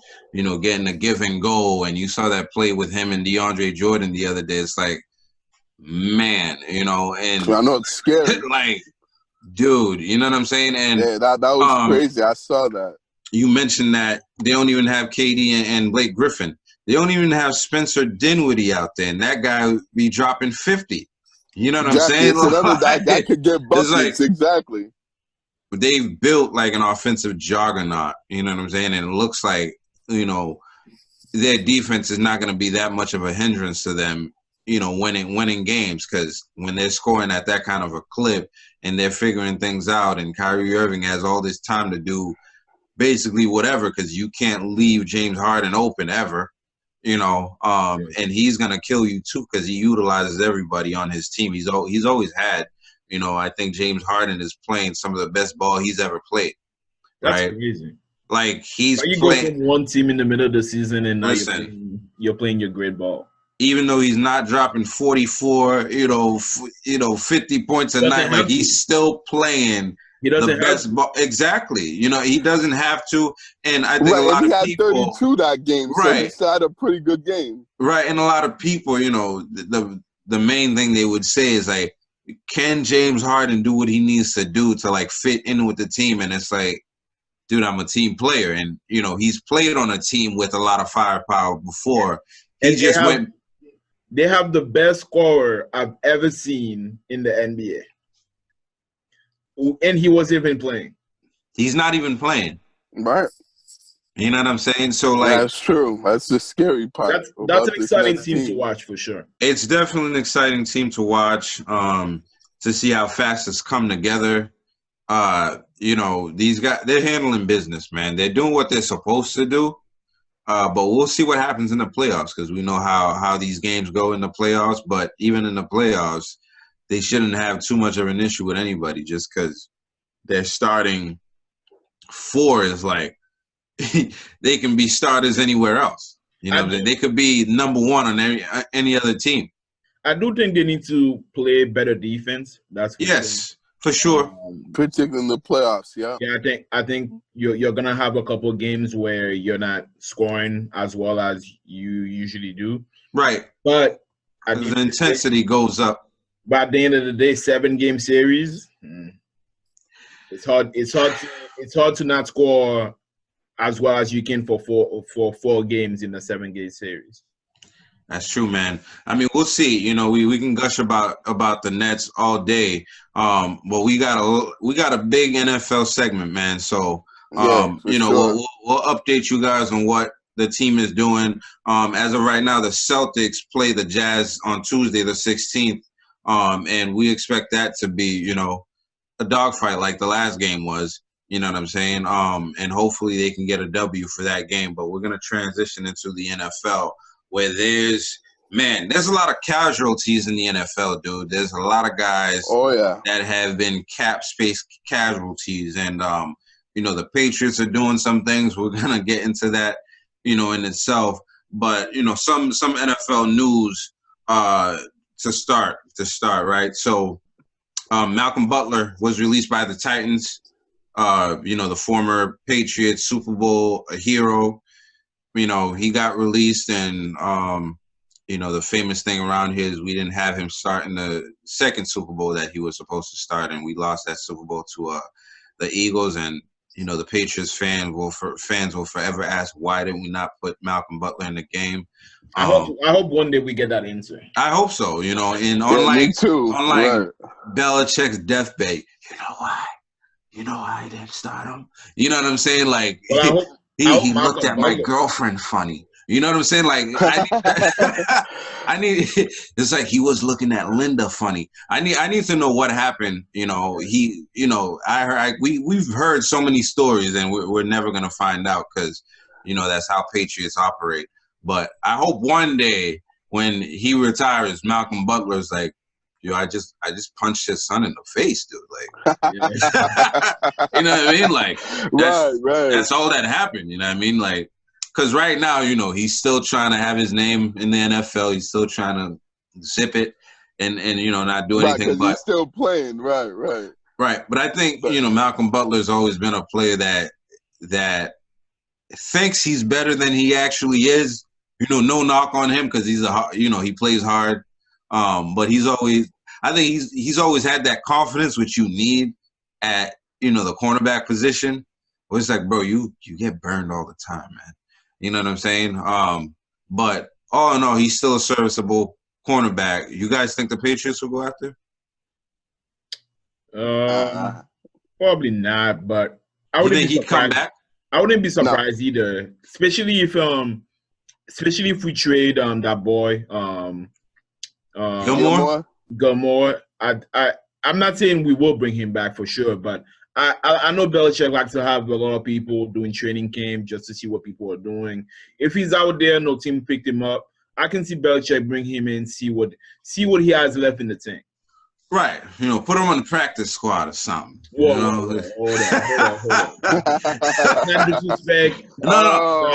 getting a give and go. And you saw that play with him and DeAndre Jordan the other day. It's like, man, and
I know it's scary.
Like, dude, you know what I'm saying? And
yeah, that was crazy. I saw that.
You mentioned that they don't even have KD and Blake Griffin. They don't even have Spencer Dinwiddie out there, and that guy would be dropping 50. You know what I'm saying?
It's another guy could get buckets, exactly.
They've built like an offensive juggernaut, you know what I'm saying? And it looks like, their defense is not going to be that much of a hindrance to them, winning games, because when they're scoring at that kind of a clip and they're figuring things out, and Kyrie Irving has all this time to do basically whatever, because you can't leave James Harden open ever. And he's gonna kill you too, because he utilizes everybody on his team. He's always had, I think James Harden is playing some of the best ball he's ever played.
That's
right?
amazing.
Like he's
you
playing.
Go from one team in the middle of the season and now you're playing your great ball.
Even though he's not dropping 44, 50 points a night, like he's still playing. He doesn't the best ball. Exactly. He doesn't have to. And I think a lot of people.
He had 32 that game, so he still had a pretty good game.
Right. And a lot of people, the main thing they would say is like, can James Harden do what he needs to do to like fit in with the team? And it's like, dude, I'm a team player. And, he's played on a team with a lot of firepower before.
They have the best scorer I've ever seen in the NBA. And he wasn't even playing.
He's not even playing.
Right.
You know what I'm saying? So, like,
that's true. That's the scary part.
That's an exciting team to watch for sure.
It's definitely an exciting team to watch. To see how fast it's come together. These guys, they're handling business, man. They're doing what they're supposed to do. But we'll see what happens in the playoffs, because we know how these games go in the playoffs. But even in the playoffs, they shouldn't have too much of an issue with anybody, just because their starting four is like they can be starters anywhere else. They could be number one on any other team.
I do think they need to play better defense.
For sure.
Particularly in the playoffs, yeah.
Yeah, I think you're gonna have a couple of games where you're not scoring as well as you usually do.
Right.
But
the intensity goes up.
But at the end of the day, 7-game series, it's hard to not score as well as you can for four games in a 7-game series.
That's true, man. I mean, we'll see. We can gush about the Nets all day, but we got a big NFL segment, man. So,
sure.
we'll update you guys on what the team is doing. As of right now, the Celtics play the Jazz on Tuesday, the 16th, and we expect that to be, a dogfight like the last game was. You know what I'm saying? And hopefully they can get a W for that game. But we're gonna transition into the NFL, where there's a lot of casualties in the NFL, dude. There's a lot of guys that have been cap space casualties. And, the Patriots are doing some things. We're going to get into that, in itself. But some NFL news to start, right? So Malcolm Butler was released by the Titans. The former Patriots Super Bowl hero. He got released, and the famous thing around here is we didn't have him start in the second Super Bowl that he was supposed to start, and we lost that Super Bowl to the Eagles. And the Patriots fans will forever ask, why did we not put Malcolm Butler in the game?
I hope one day we get that answer.
I hope so. And
me too.
Unlike Belichick's deathbed, you know why I didn't start him. You know what I'm saying? Like,
well,
he looked at my girlfriend funny. You know what I'm saying? Like, I need. It's like he was looking at Linda funny. I need to know what happened. We've heard so many stories, and we're never gonna find out because that's how Patriots operate. But I hope one day when he retires, Malcolm Butler's like, I just punched his son in the face, dude. Like, you know what I mean? Like, that's all that happened. You know what I mean? Like, because right now, he's still trying to have his name in the NFL. He's still trying to zip it and not do anything. But
he's still playing, right.
But I think Malcolm Butler's always been a player that thinks he's better than he actually is. No knock on him because he plays hard. But he's always had that confidence which you need at the cornerback position. Where it's like, bro, you get burned all the time, man. You know what I'm saying? But all in all, he's still a serviceable cornerback. You guys think the Patriots will go after?
Probably not, but I
wouldn't think he'd come back.
I wouldn't be surprised either, especially if we trade that boy Gilmore. I'm not saying we will bring him back for sure, but I know Belichick likes to have a lot of people doing training camp just to see what people are doing. If he's out there, no team picked him up, I can see Belichick bring him in, see what he has left in the tank.
Right. Put him on the practice squad or something.
Hold on. Not disrespect.
No.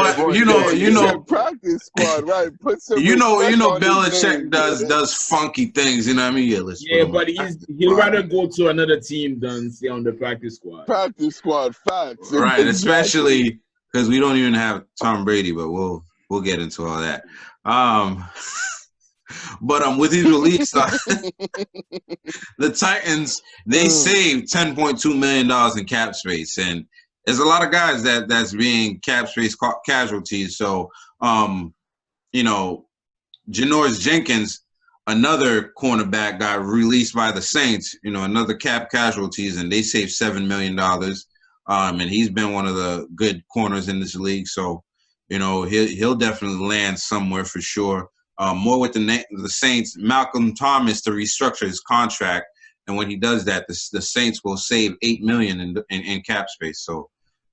Practice squad, right? Put some.
Belichick does funky things. You know what I mean?
Yeah, but he'll rather go to another team than stay on the practice squad.
Practice squad, facts.
Right, especially because we don't even have Tom Brady, but we'll get into all that. But with his release, the Titans, they saved $10.2 million in cap space. And there's a lot of guys that's being cap space casualties. So, Janoris Jenkins, another cornerback, got released by the Saints, another cap casualties, and they saved $7 million. And he's been one of the good corners in this league. So, he'll definitely land somewhere for sure. More with the Saints, Malcolm Thomas to restructure his contract, and when he does that, the Saints will save $8 million in cap space. So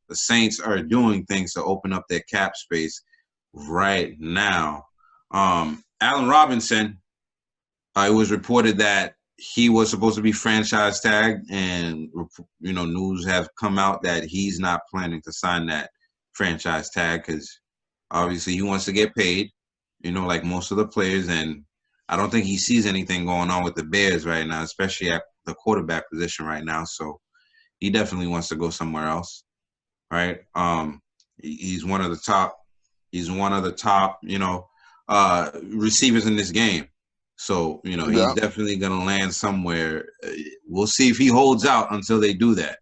the Saints are doing things to open up their cap space right now. Allen Robinson, it was reported that he was supposed to be franchise tagged, and news have come out that he's not planning to sign that franchise tag because obviously he wants to get paid. Like most of the players, and I don't think he sees anything going on with the Bears right now, especially at the quarterback position right now. So he definitely wants to go somewhere else, right? He's one of the top. He's one of the top, receivers in this game. So he's definitely gonna land somewhere. We'll see if he holds out until they do that.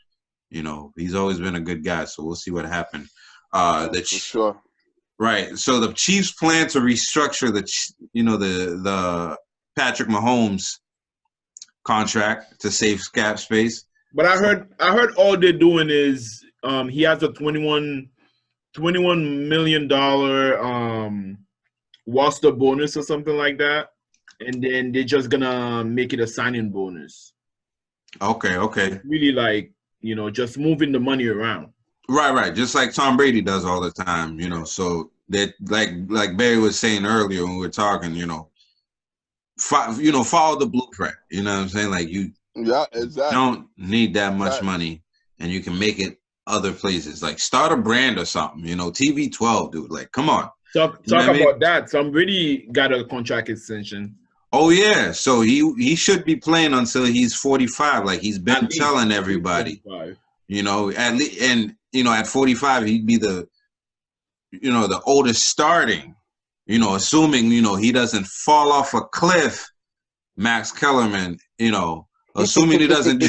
He's always been a good guy, so we'll see what happens.
For sure.
Right. So the Chiefs plan to restructure the Patrick Mahomes contract to save cap space.
But I heard all they're doing is he has a $21 million roster bonus or something like that, and then they're just gonna make it a signing bonus.
Okay.
Really, just moving the money around.
Right. Just like Tom Brady does all the time, So that, like Barry was saying earlier when we were talking, follow the blueprint. You know what I'm saying? Like
exactly.
Don't need that much money, and you can make it other places. Like start a brand or something. TV 12, dude. Like, come on.
Talk about that. Tom Brady got a contract extension.
Oh yeah, so he should be playing until he's 45, like he's been telling everybody. You know, at least, and you know, at 45, he'd be the oldest starting. You know, assuming he doesn't fall off a cliff. Max Kellerman, assuming he doesn't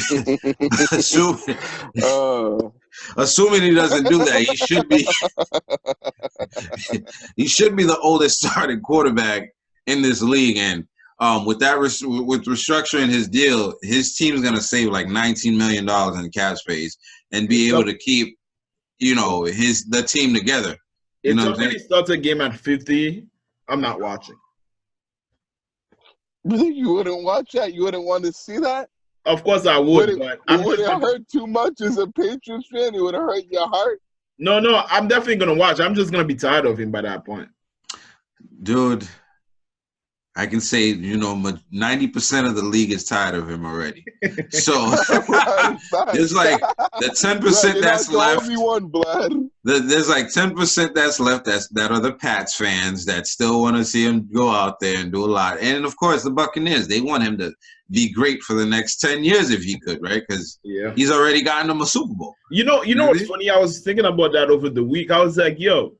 assuming he doesn't do that, he should be the oldest starting quarterback in this league. And with restructuring his deal, his team's gonna save like $19 million in cap space and be able to keep the team together.
If somebody starts a game at 50, I'm not watching.
Really? You wouldn't watch that? You wouldn't want to see that?
Of course I would, but
it wouldn't hurt too much as a Patriots fan. It would have hurt your heart.
No, I'm definitely gonna watch. I'm just gonna be tired of him by that point.
Dude, I can say 90% of the league is tired of him already. So there's like the 10% that's left.
Only one, blood.
There's like 10% that's left. That are the Pats fans that still want to see him go out there and do a lot. And of course, the Buccaneers, they want him to be great for the next 10 years if he could, right? Because he's already gotten them a Super Bowl. You know
what's funny? I was thinking about that over the week. I was like, yo,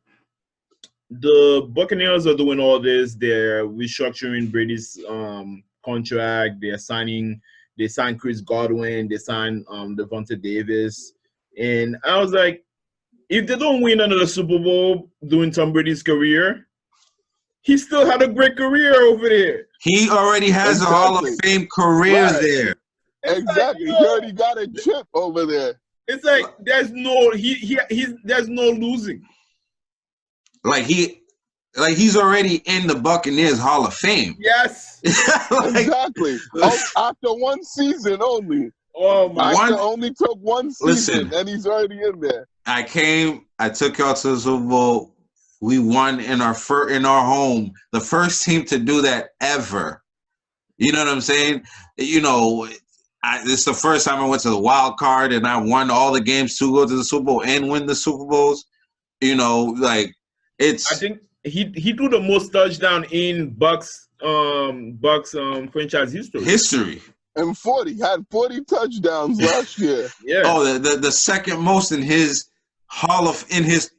the Buccaneers are doing all this. They're restructuring Brady's contract. They signed Chris Godwin. They signed Devontae Davis. And I was like, if they don't win another Super Bowl during Tom Brady's career, he still had a great career over there.
He already has a Hall of Fame career there.
Exactly. He already got a chip over there.
It's like there's no there's no losing.
Like he's already in the Buccaneers Hall of Fame.
Yes.
Exactly. After one season only.
Oh my
God. Only took one season and he's already in there.
I took y'all to the Super Bowl. We won in our home. The first team to do that ever. You know what I'm saying? This is the first time I went to the wild card and I won all the games to go to the Super Bowl and win the Super Bowls. I
think he threw the most touchdown in Bucks franchise history.
And 40 had 40 touchdowns last year.
Yeah.
Oh, the second most in his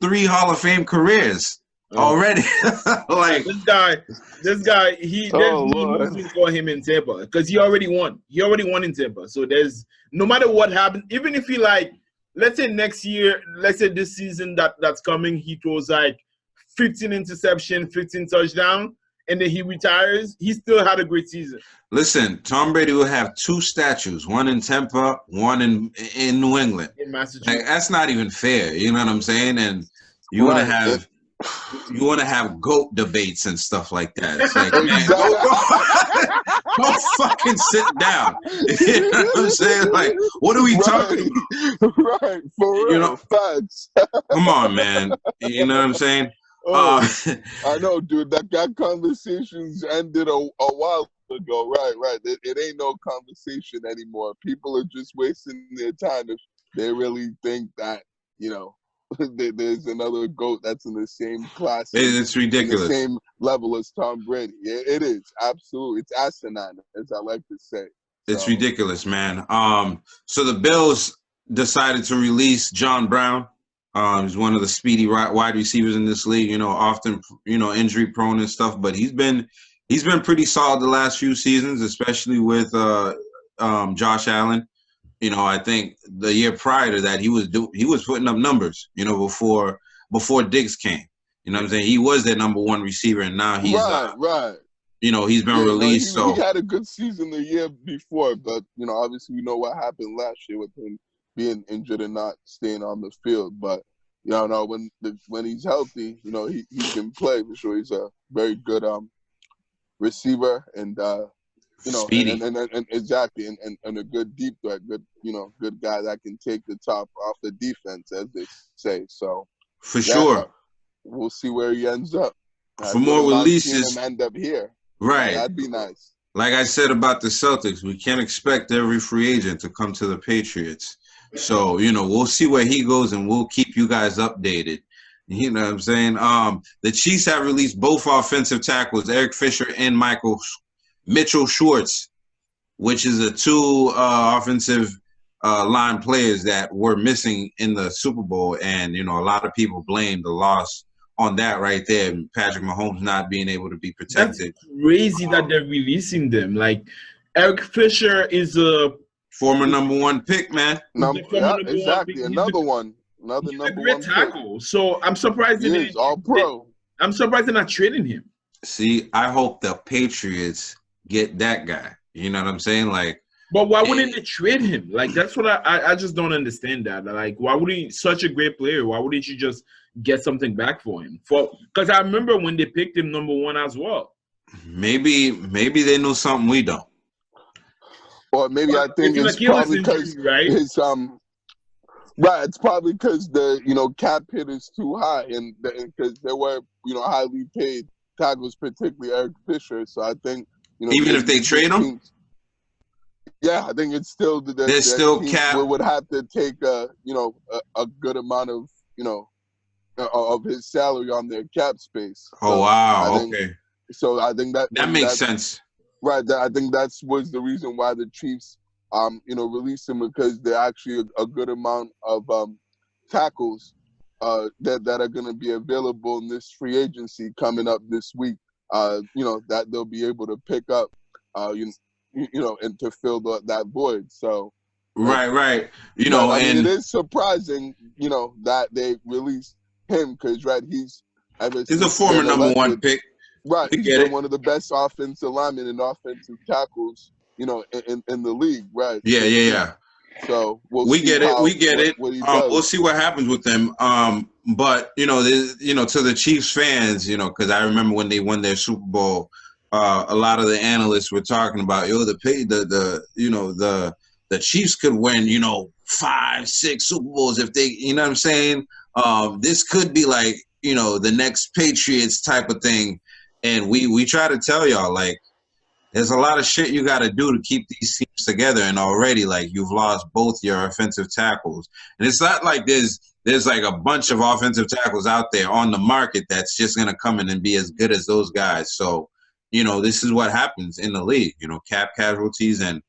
three Hall of Fame careers already. Like
this guy, there's no losing for him in Tampa because he already won. He already won in Tampa. So there's no matter what happens, even if he let's say next year, let's say this season that's coming, he throws like 15 interception, 15 touchdown, and then he retires, he still had a great season.
Listen, Tom Brady will have two statues, one in Tampa, one in New England.
In Massachusetts.
Like, that's not even fair. You know what I'm saying? And you want to have GOAT debates and stuff like that. It's like, man, go fucking sit down. You know what I'm saying? Like, what are we talking about?
Right, for real. Facts.
Come on, man. You know what I'm saying?
I know, dude. That conversations ended a while ago. Right. It ain't no conversation anymore. People are just wasting their time if they really think that, there's another GOAT that's in the same class.
It's ridiculous.
The same level as Tom Brady. It is. Absolutely. It's asinine, as I like to say.
It's ridiculous, man. So the Bills decided to release John Brown. He's one of the speedy wide receivers in this league, often, injury prone and stuff, but he's been pretty solid the last few seasons, especially with Josh Allen. I think the year prior to that, he was putting up numbers, before Diggs came. You know what I'm saying? He was their number one receiver, and now he's
right.
He's been released.
He had a good season the year before, but obviously we know what happened last year with him being injured and not staying on the field. But when he's healthy, he can play for sure. He's a very good receiver and
speedy.
And exactly and a good deep threat, good guy that can take the top off the defense, as they say. So
for sure,
we'll see where he ends up.
For more releases,
him end up here.
Right,
that'd be nice.
Like I said about the Celtics, we can't expect every free agent to come to the Patriots. So, we'll see where he goes and we'll keep you guys updated. You know what I'm saying? The Chiefs have released both offensive tackles, Eric Fisher and Mitchell Schwartz, which is the two offensive line players that were missing in the Super Bowl. And, you know, a lot of people blame the loss on that right there. Patrick Mahomes not being able to be protected.
That's crazy that they're releasing them. Like, Eric Fisher is a
former number one pick, man.
Yeah, exactly. Another one. Another number one
tackle.
pick.
So I'm surprised
he's all pro.
I'm surprised they're not trading him.
See, I hope the Patriots get that guy. You know what I'm saying? Like,
but why wouldn't they trade him? Like, that's what I just don't understand that. Like, why would he, such a great player, why wouldn't you just get something back for him? Because I remember when they picked him number one as well.
Maybe they knew something we don't.
Or maybe I think it's probably because his right. It's probably because the cap hit is too high, and because there were highly paid tackles, particularly Eric Fisher. So I think
even if they trade him,
yeah, I think it's still
there's still cap.
Would have to take a good amount of of his salary on their cap space.
Oh,
so
wow, okay.
So I think that
makes sense.
Right, I think was the reason why the Chiefs, released him, because they're actually a good amount of tackles that are going to be available in this free agency coming up this week. That they'll be able to pick up, and to fill that void. So,
right.
And it is surprising, that they released him because he's
a former number one pick.
Right, he's been one of the best offensive linemen and offensive tackles, in the league. Right.
Yeah.
So
we get it. We'll see what happens with them. But to the Chiefs fans, because I remember when they won their Super Bowl, a lot of the analysts were talking about the Chiefs could win 5-6 Super Bowls if they, you know what I'm saying. This could be like the next Patriots type of thing. And we try to tell y'all, like, there's a lot of shit you got to do to keep these teams together. And already, like, you've lost both your offensive tackles. And it's not like there's like a bunch of offensive tackles out there on the market that's just going to come in and be as good as those guys. So, this is what happens in the league, cap casualties. And,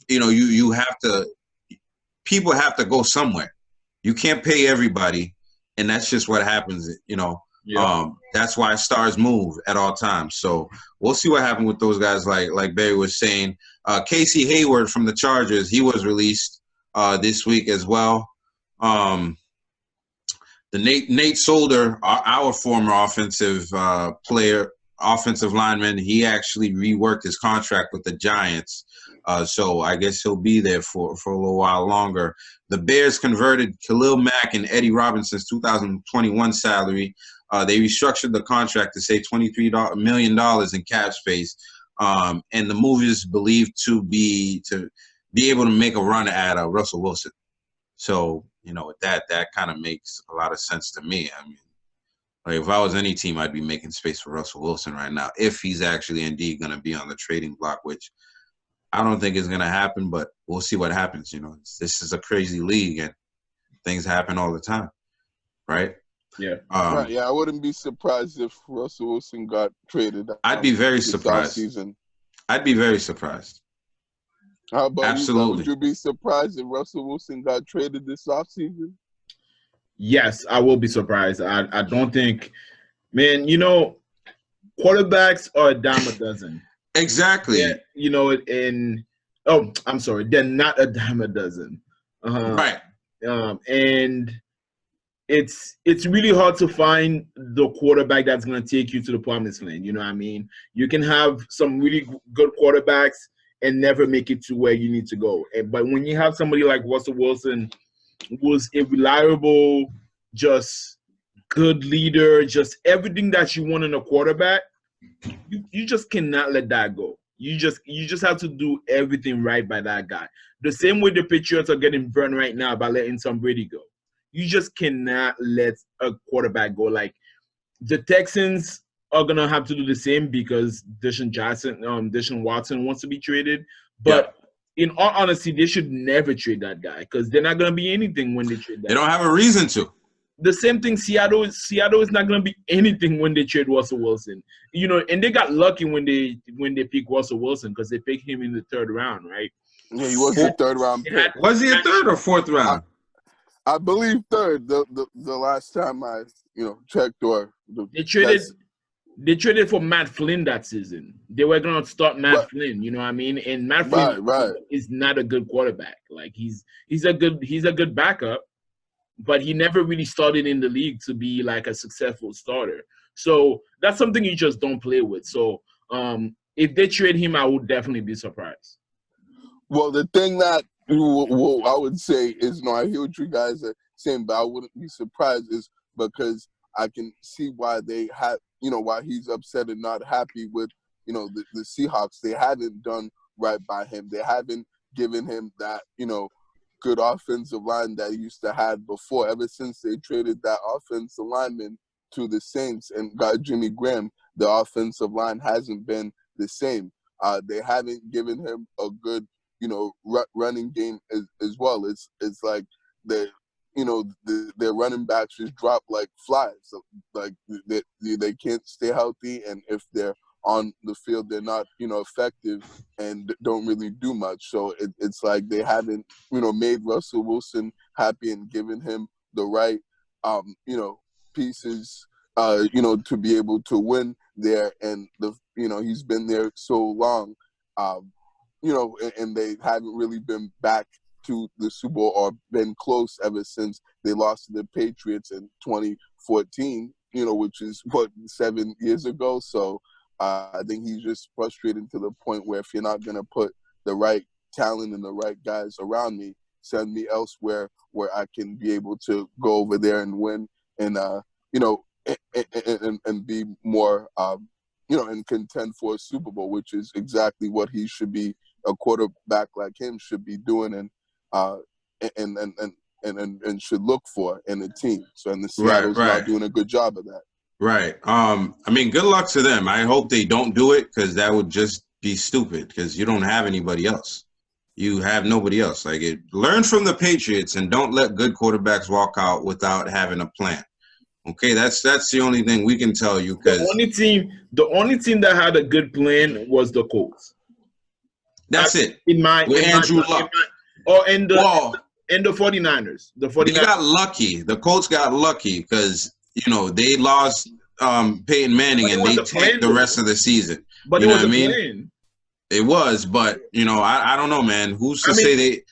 you have to – people have to go somewhere. You can't pay everybody, and that's just what happens, Yeah. That's why stars move at all times. So we'll see what happens with those guys. Like Barry was saying, Casey Hayward from the Chargers, he was released this week as well. The Nate Solder, our former offensive lineman, he actually reworked his contract with the Giants. So I guess he'll be there for a little while longer. The Bears converted Khalil Mack and Eddie Robinson's 2021 salary. They restructured the contract to say $23 million in cap space, and the move is believed to be able to make a run at Russell Wilson. So that kind of makes a lot of sense to me. I mean, like, if I was any team, I'd be making space for Russell Wilson right now if he's actually indeed going to be on the trading block, which I don't think is going to happen. But we'll see what happens. This is a crazy league, and things happen all the time, right?
Yeah.
Right. Yeah, I wouldn't be surprised if Russell Wilson got traded.
I'd be very surprised. I'd be very surprised.
How about
Absolutely.
Would you be surprised if Russell Wilson got traded this offseason?
Yes, I will be surprised. I don't think, man, quarterbacks are a dime a dozen.
Exactly.
I'm sorry, they're not a dime a dozen.
Right.
And it's really hard to find the quarterback that's going to take you to the promised land. You know what I mean? You can have some really good quarterbacks and never make it to where you need to go. But when you have somebody like Russell Wilson, who's a reliable, just good leader, just everything that you want in a quarterback, you just cannot let that go. You just have to do everything right by that guy. The same way the Patriots are getting burned right now by letting Tom Brady go. You just cannot let a quarterback go. Like, the Texans are going to have to do the same because Deshaun Watson wants to be traded. But in all honesty, they should never trade that guy because they're not going to be anything when they trade that
guy. They don't have a reason to.
the same thing. Seattle is not going to be anything when they trade Russell Wilson. And they got lucky when they picked Russell Wilson because they picked him in the 3rd round, right?
Yeah, he was a 3rd round pick.
Was he a 3rd or 4th round?
I believe 3rd. The last time I checked
They traded for Matt Flynn that season. They were going to start Matt Flynn, you know what I mean? And Matt Flynn is not a good quarterback. Like he's a good backup, but he never really started in the league to be like a successful starter. So that's something you just don't play with. So if they trade him, I would definitely be surprised.
Well, the thing that I would say is, I hear what you guys are saying, but I wouldn't be surprised is because I can see why they have, why he's upset and not happy with, the Seahawks. They haven't done right by him. They haven't given him that, good offensive line that he used to have before. Ever since they traded that offensive lineman to the Saints and got Jimmy Graham, the offensive line hasn't been the same. They haven't given him a good, running game as well. It's like their running backs just drop like flies. So, like they can't stay healthy, and if they're on the field, they're not, effective and don't really do much. So it's like they haven't, made Russell Wilson happy and given him the right, pieces, to be able to win there. And he's been there so long, and they haven't really been back to the Super Bowl or been close ever since they lost to the Patriots in 2014, which is 7 years ago. So I think he's just frustrated to the point where if you're not going to put the right talent and the right guys around me, send me elsewhere where I can be able to go over there and win and, and be more, and contend for a Super Bowl, which is exactly what he should be, a quarterback like him should be doing and should look for in a team. So, and the Seattle's not doing a good job of that.
Right. Good luck to them. I hope they don't do it because that would just be stupid because you don't have anybody else. You have nobody else. Learn from the Patriots and don't let good quarterbacks walk out without having a plan. Okay, that's the only thing we can tell you. Because
the only team that had a good plan was the Colts.
That's it.
Andrew Luck. And the 49ers. The 49ers.
They got lucky. The Colts got lucky because they lost Peyton Manning and they tanked the rest of the season.
But it was a plan.
It was, but I don't know, man. Who's to say they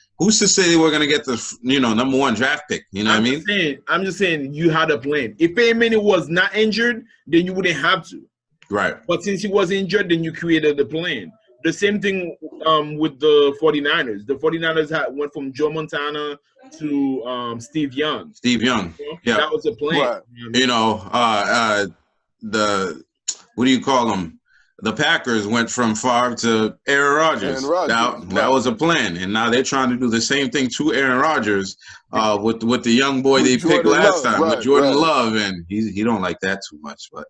were gonna get the number 1 draft pick? You know what I mean?
I'm just saying you had a plan. If Peyton Manning was not injured, then you wouldn't have to.
Right.
But since he was injured, then you created the plan. The same thing with the 49ers. The 49ers went from Joe Montana to Steve Young.
Yeah.
That was a plan.
Right. What do you call them? The Packers went from Favre to Aaron Rodgers. That was a plan. And now they're trying to do the same thing to Aaron Rodgers with the young boy they picked last time, with Jordan Love. And he don't like that too much. But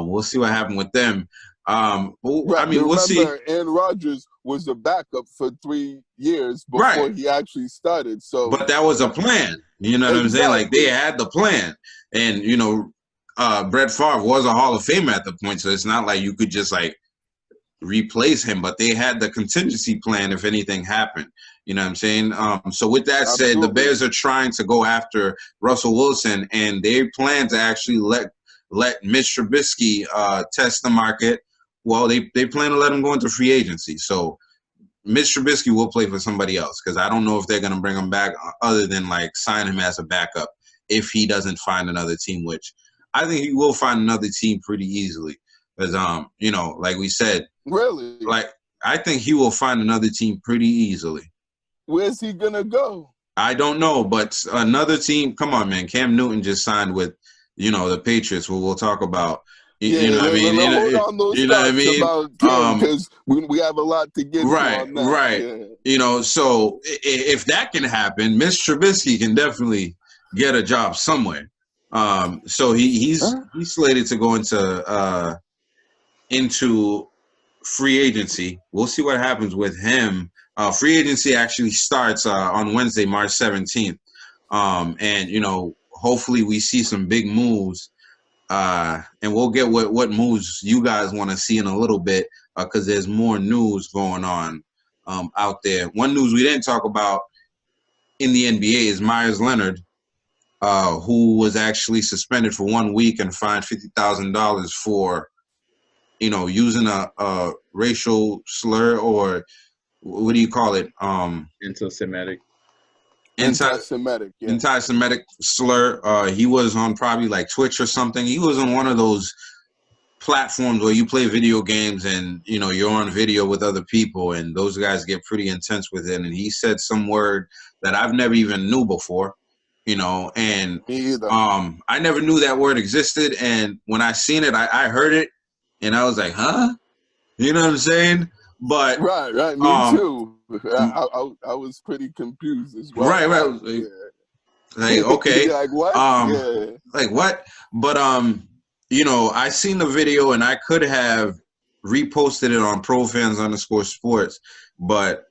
we'll see what happened with them. We'll see.
Aaron Rodgers was a backup for 3 years before he actually started.
But that was a plan. You know what I'm saying? Like they had the plan, and Brett Favre was a Hall of Famer at the point, so it's not like you could just replace him. But they had the contingency plan if anything happened. You know what I'm saying? So with that said, the Bears are trying to go after Russell Wilson, and they plan to actually let Mitch Trubisky test the market. Well, they plan to let him go into free agency. So Mitch Trubisky will play for somebody else because I don't know if they're going to bring him back other than sign him as a backup if he doesn't find another team, which I think he will find another team pretty easily. Because, like we said.
Really?
I think he will find another team pretty easily.
Where's he going to go?
I don't know, but another team, come on, man. Cam Newton just signed with, the Patriots, who we'll talk about. You know what I mean?
Because we have a lot to get on that.
Right. Yeah. So if that can happen, Mitch Trubisky can definitely get a job somewhere. So he's slated to go into free agency. We'll see what happens with him. Free agency actually starts on Wednesday, March 17th. And hopefully we see some big moves. And we'll get what moves you guys want to see in a little bit, because there's more news going on out there. One news we didn't talk about in the NBA is Myers Leonard, who was actually suspended for 1 week and fined $50,000 for, using a racial slur, or what do you call it?
Anti-Semitic.
Anti-Semitic, yeah.
Anti-Semitic slur. He was on probably like Twitch or something. He was on one of those platforms where you play video games and, you're on video with other people, and those guys get pretty intense with it. And he said some word that I've never even knew before, and
Me either.
I never knew that word existed. And when I seen it, I heard it and I was like, huh? You know what I'm saying? But
right. Me too. I was pretty confused as well.
Right.
Yeah.
Like, okay.
Like what? Yeah.
Like what? But I seen the video and I could have reposted it on ProFans_sports, but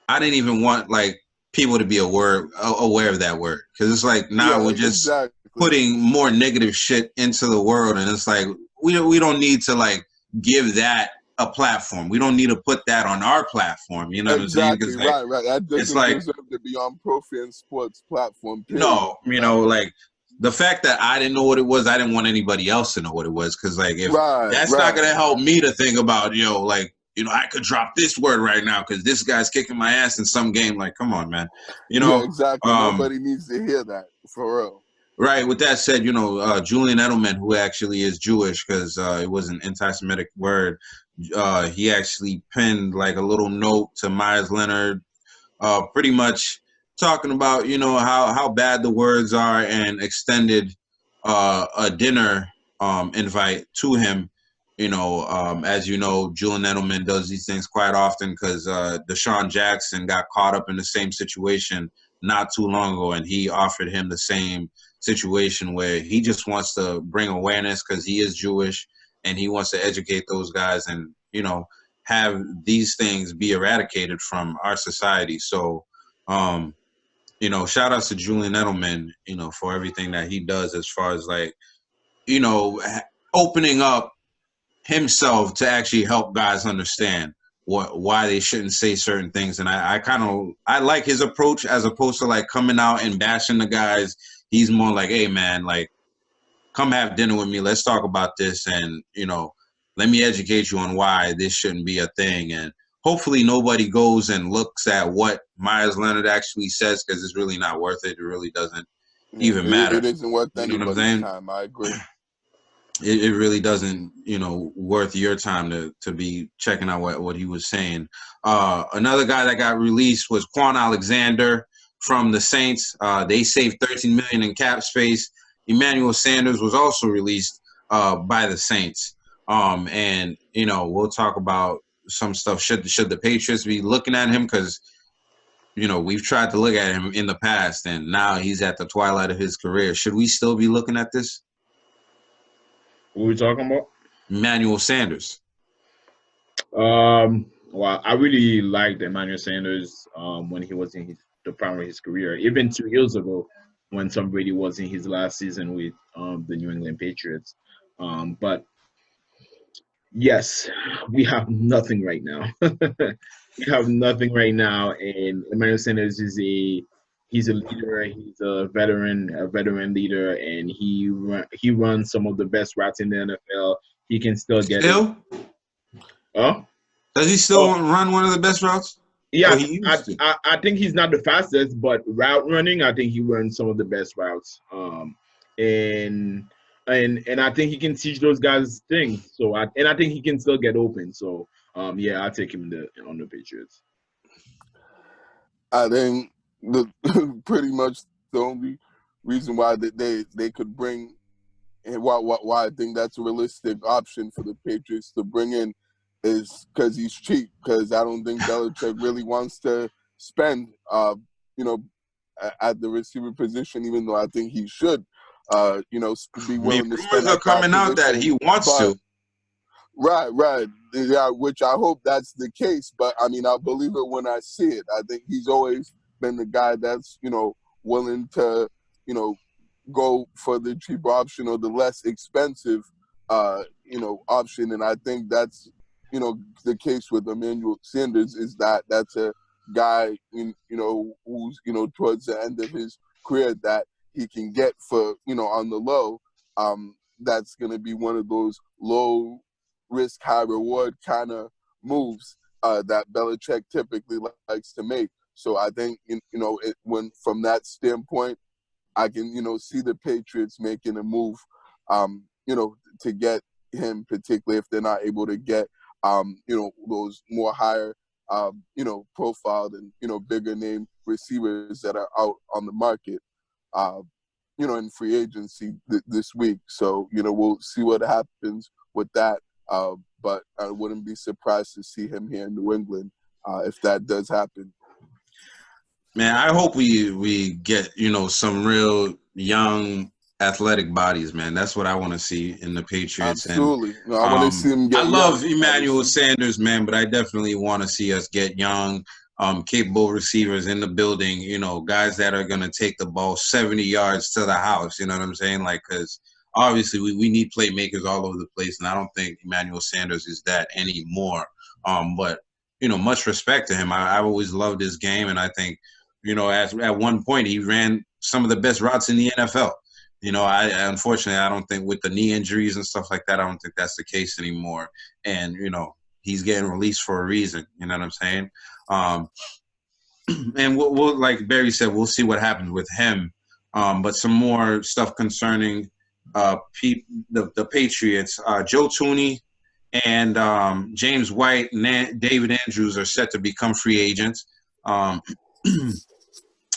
I didn't even want like people to be aware of that word, because it's like now we're just putting more negative shit into the world, and it's like we don't need to like give that a platform. We don't need to put that on our platform. You know what I'm saying?
Right. That doesn't deserve to be on ProFans Sports platform. Period.
No, like the fact that I didn't know what it was, I didn't want anybody else to know what it was, because like if that's not gonna help me to think about, I could drop this word right now because this guy's kicking my ass in some game. Like, come on, man.
Yeah, exactly. Nobody needs to hear that, for real.
Right. With that said, Julian Edelman, who actually is Jewish, because it was an anti-Semitic word, he actually penned like a little note to Myers Leonard, pretty much talking about, how bad the words are, and extended a dinner invite to him. As you know, Julian Edelman does these things quite often, because Deshaun Jackson got caught up in the same situation not too long ago, and he offered him the same situation where he just wants to bring awareness because he is Jewish, and he wants to educate those guys and, have these things be eradicated from our society. So, shout outs to Julian Edelman, for everything that he does as far as like, opening up himself to actually help guys understand why they shouldn't say certain things. And I like his approach, as opposed to like coming out and bashing the guys. He's more like, hey man, like, come have dinner with me. Let's talk about this. And, let me educate you on why this shouldn't be a thing. And hopefully nobody goes and looks at what Myers Leonard actually says, because it's really not worth it. It really doesn't even matter.
It isn't worth anybody's time. I agree.
It really doesn't, worth your time to be checking out what he was saying. Another guy that got released was Quan Alexander from the Saints. They saved $13 million in cap space. Emanuel Sanders was also released by the Saints. And we'll talk about some stuff. Should the Patriots be looking at him? Because we've tried to look at him in the past, and now he's at the twilight of his career. Should we still be looking at this?
What are we talking about?
Emmanuel Sanders.
Well, I really liked Emmanuel Sanders when he was in the prime of his career. Even 2 years ago, when Tom Brady was in his last season with the New England Patriots. But yes, we have nothing right now. We have nothing right now, and Emmanuel Sanders he's a leader. He's a veteran leader, and he runs some of the best routes in the NFL. He can still get it. Oh,
does he still run one of the best routes?
Yeah, I think he's not the fastest, but route running, I think he runs some of the best routes. And I think he can teach those guys things. So I think he can still get open. So yeah, I'll take him on the Patriots.
I think pretty much the only reason why they could bring, and why I think that's a realistic option for the Patriots to bring in, is because he's cheap. Because I don't think Belichick really wants to spend, at the receiver position, even though I think he should, be willing to spend.
Rumors are coming out that he wants to.
Right. Yeah, which I hope that's the case. But I mean, I'll believe it when I see it. I think he's always been the guy that's, willing to, go for the cheaper option or the less expensive, option. And I think that's, the case with Emanuel Sanders is that that's a guy, who's, towards the end of his career that he can get for, on the low. That's going to be one of those low risk, high reward kind of moves that Belichick typically likes to make. So I think, when from that standpoint, I can, see the Patriots making a move, to get him, particularly if they're not able to get, those more higher, profiled and, bigger name receivers that are out on the market, in free agency this week. So, we'll see what happens with that. But I wouldn't be surprised to see him here in New England if that does happen.
Man, I hope we get, some real young athletic bodies, man. That's what I want to see in the Patriots.
Absolutely.
And,
I want to see them get
I love
young,
Emanuel Sanders, man, but I definitely want to see us get young, capable receivers in the building, guys that are going to take the ball 70 yards to the house, you know what I'm saying? Like, because obviously we need playmakers all over the place, and I don't think Emanuel Sanders is that anymore. But, much respect to him. I've always loved his game, and I think, at one point he ran some of the best routes in the NFL. Unfortunately, I don't think with the knee injuries and stuff like that, I don't think that's the case anymore. And, he's getting released for a reason. You know what I'm saying? And we'll, like Barry said, we'll see what happens with him. But some more stuff concerning the Patriots. Joe Thuney and James White and David Andrews are set to become free agents.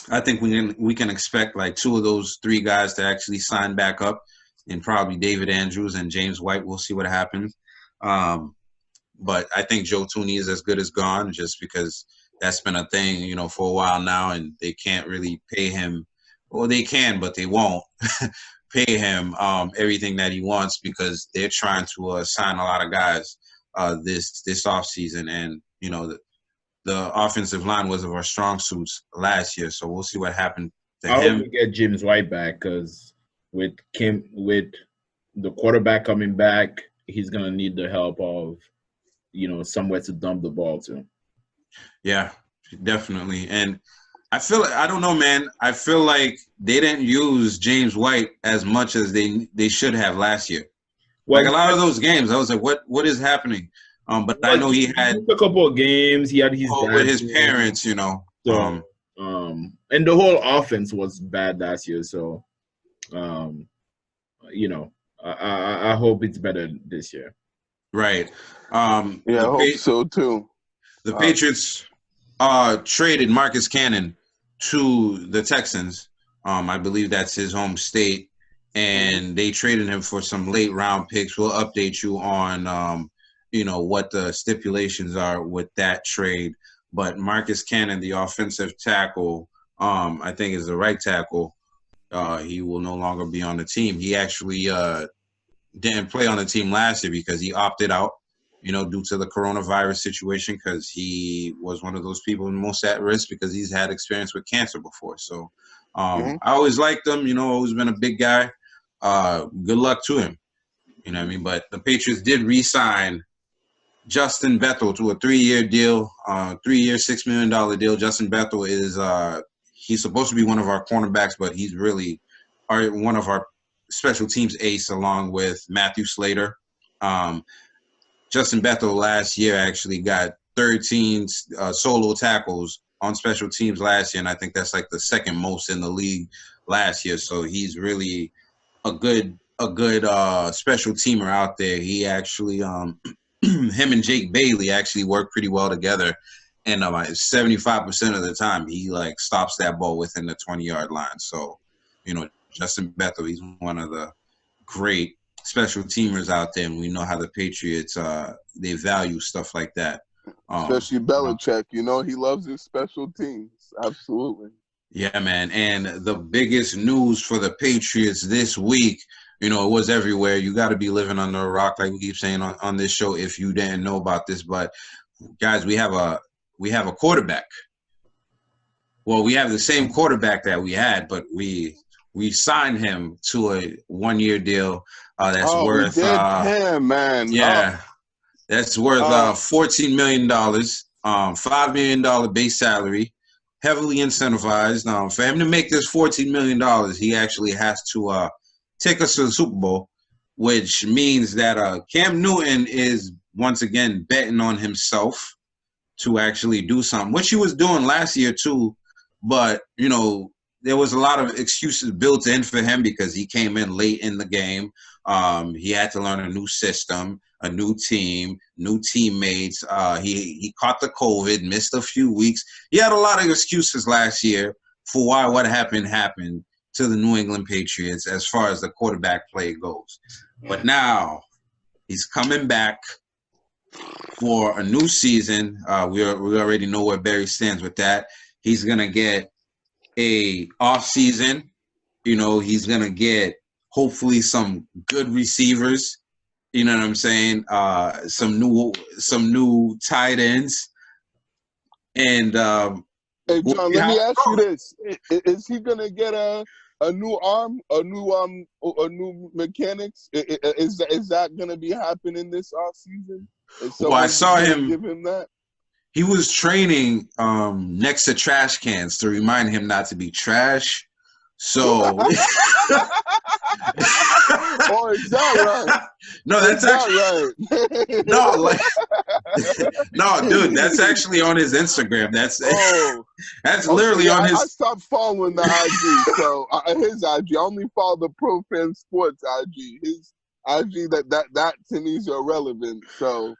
I think we can expect like two of those three guys to actually sign back up, and probably David Andrews and James White. We'll see what happens. But I think Joe Thuney is as good as gone, just because that's been a thing, for a while now, and they can't really pay him. Well, they can, but they won't pay him everything that he wants, because they're trying to sign a lot of guys this offseason. And, the offensive line was of our strong suits last year, so we'll see what happened to him.
I hope we get James White back, because with the quarterback coming back, he's gonna need the help of, somewhere to dump the ball to.
Yeah, definitely. And I don't know, man. I feel like they didn't use James White as much as they should have last year. Well, like a lot of those games, I was like, what is happening? But I know he had
a couple of games. He had his
with his parents,
So, and the whole offense was bad last year. So, I hope it's better this year.
Right.
I hope so too.
The Patriots traded Marcus Cannon to the Texans. I believe that's his home state, and they traded him for some late round picks. We'll update you on what the stipulations are with that trade. But Marcus Cannon, the offensive tackle, I think is the right tackle. He will no longer be on the team. He actually didn't play on the team last year because he opted out, due to the coronavirus situation, because he was one of those people most at risk because he's had experience with cancer before. So I always liked him, always been a big guy. Good luck to him. You know what I mean? But the Patriots did re-sign Justin Bethel to a 3-year deal, 3-year, $6 million deal. Justin Bethel is he's supposed to be one of our cornerbacks, but he's really one of our special teams ace, along with Matthew Slater. Justin Bethel last year actually got 13 solo tackles on special teams last year, and I think that's like the second most in the league last year. So he's really a good special teamer out there. He actually him and Jake Bailey actually work pretty well together, and 75% of the time he stops that ball within the 20-yard line. So, Justin Bethel, he's one of the great special teamers out there, and we know how the Patriots they value stuff like that.
Especially Belichick, he loves his special teams. Absolutely.
Yeah, man. And the biggest news for the Patriots this week, it was everywhere. You got to be living under a rock, like we keep saying on this show, if you didn't know about this. But guys, we have a quarterback. Well, we have the same quarterback that we had, but we we signed him to a 1-year deal that's worth.
We did him, man.
Yeah, that's worth $14 million, $5 million base salary, heavily incentivized. For him to make this $14 million, he actually has to take us to the Super Bowl, which means that Cam Newton is once again betting on himself to actually do something, which he was doing last year too. But, you know, there was a lot of excuses built in for him because he came in late in the game. He had to learn a new system, a new team, new teammates. He caught the COVID, missed a few weeks. He had a lot of excuses last year for why what happened to the New England Patriots as far as the quarterback play goes. But now he's coming back for a new season. We already know where Barry stands with that. He's going to get a off season. You know, he's going to get hopefully some good receivers. You know what I'm saying? Some new tight ends. And
hey, John, let me ask you this: is he gonna get a new arm, a new mechanics? Is that gonna be happening this off season?
Well, I saw him
give him that.
He was training next to trash cans to remind him not to be trash. So,
oh, is that right?
No, that's actually right. No, dude, that's actually on his Instagram. That's literally on his.
I stopped following the IG, so his IG. I only follow the Pro Fan Sports IG. His IG that to me is irrelevant. So.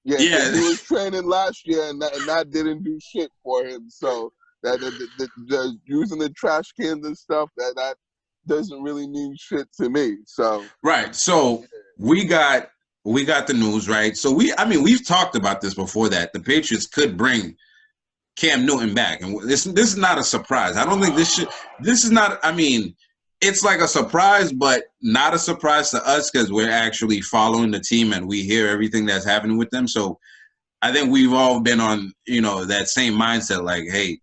Yeah, he was training last year, and that didn't do shit for him. So that the using the trash cans and stuff that doesn't really mean shit to me. So
right. So we got the news, right? So we've talked about this before that the Patriots could bring Cam Newton back, and this is not a surprise. I don't think this is not. I mean, it's like a surprise, but not a surprise to us because we're actually following the team and we hear everything that's happening with them. So I think we've all been on, you know, that same mindset, like, hey,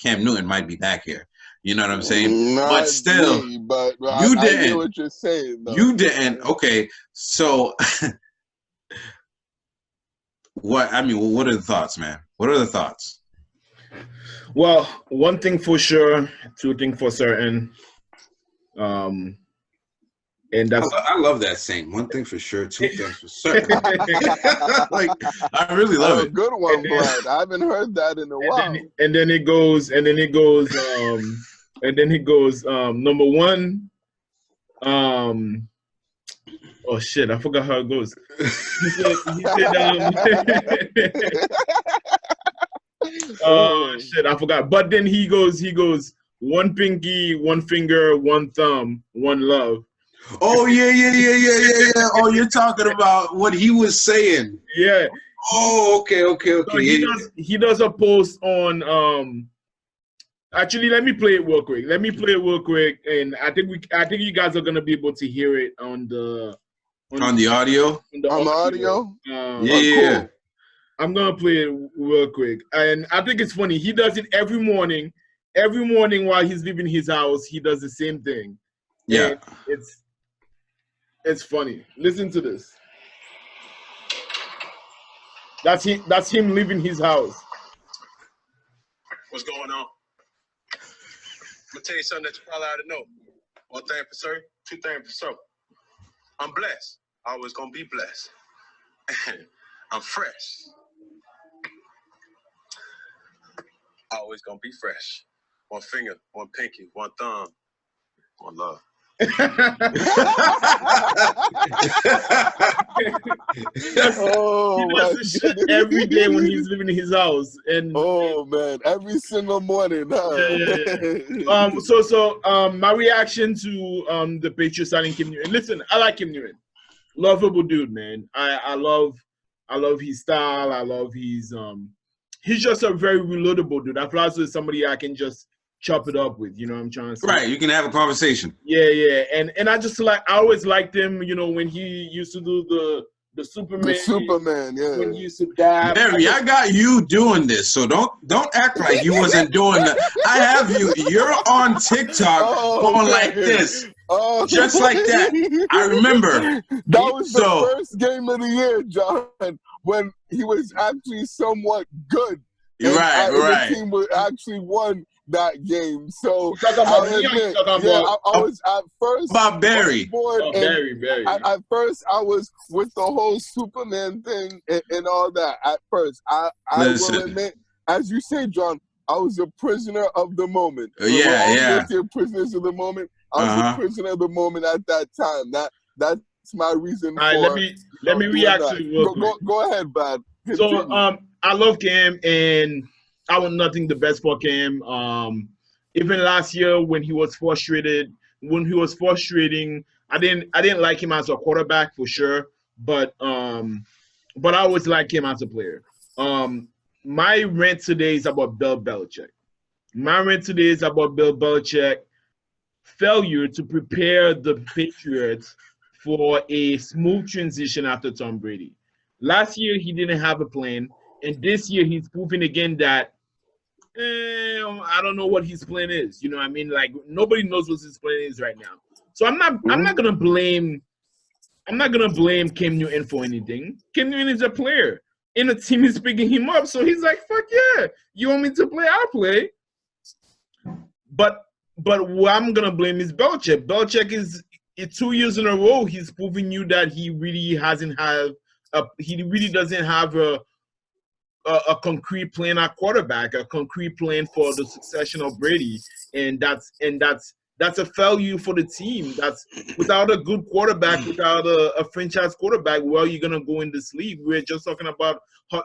Cam Newton might be back here. You know what I'm saying? But still,
you
didn't.
I hear what you're saying, though.
You didn't. Okay, so what are the thoughts, man? What are the thoughts?
Well, one thing for sure, two things for certain. And that's
I love that saying. One thing for sure, two things for certain. Like I really love it.
Good one, Vlad. I haven't heard that in a while.
And then it goes. Number one. Oh shit! I forgot how it goes. He said oh shit! I forgot. But then he goes. One pinky, one finger, one thumb, one love.
Oh yeah. Oh, you're talking about what he was saying.
Yeah.
Oh, okay.
So he does a post on actually let me play it real quick. And I think you guys are gonna be able to hear it on the
audio.
On the audio?
Yeah.
Cool. I'm gonna play it real quick. And I think it's funny. He does it every morning. Every morning while he's leaving his house, he does the same thing.
Yeah.
And it's funny. Listen to this. That's him leaving his house.
What's going on? I'm gonna tell you something that you probably already know. One thing for certain, two things for sure. I'm blessed. Always gonna be blessed. I'm fresh. Always gonna be fresh. One finger, one pinky, one thumb, one love.
He does this shit every day when he's living in his house. And
man, every single morning. Huh?
Yeah. So my reaction to the Patriots signing Cam Newton. Listen, I like Cam Newton. Lovable dude, man. I love his style. I love his he's just a very relatable dude. I feel like he's somebody I can just chop it up with, you know what I'm trying to say?
Right, you can have a conversation.
Yeah. And I just I always liked him, you know, when he used to do The
Superman, yeah.
When he used to dab.
Barry, I got you doing this, so don't act like you wasn't doing that. I have you. You're on TikTok going like this, just like that. I remember.
That was the first game of the year, John, when he was actually somewhat good.
Right.
The team actually won that game. So I was at first
about Barry.
Barry. At first, I was with the whole Superman thing and all that. At first, I will admit, as you say, John, I was a prisoner of the moment. Prisoners of the moment. I was a prisoner of the moment at that time. That's my reason.
Let me react to you.
Go ahead, Brad.
So I love Cam, and I want nothing the best for Cam. Even last year when he was frustrating, I didn't like him as a quarterback for sure, but I always like him as a player. My rant today is about Bill Belichick. Failure to prepare the Patriots for a smooth transition after Tom Brady. Last year, he didn't have a plan, and this year he's proving again that I don't know what his plan is. You know what I mean? Like, nobody knows what his plan is right now. So I'm not gonna blame Cam Newton for anything. Cam Newton is a player, and the team is picking him up. So he's like, "Fuck yeah, you want me to play? I'll play." But what I'm gonna blame is Belichick. Belichick is 2 years in a row. He's proving you that he really doesn't have a concrete plan at quarterback, a concrete plan for the succession of Brady, and that's a failure for the team. That's without a good quarterback, without a franchise quarterback, where are you gonna go in this league? We're just talking about how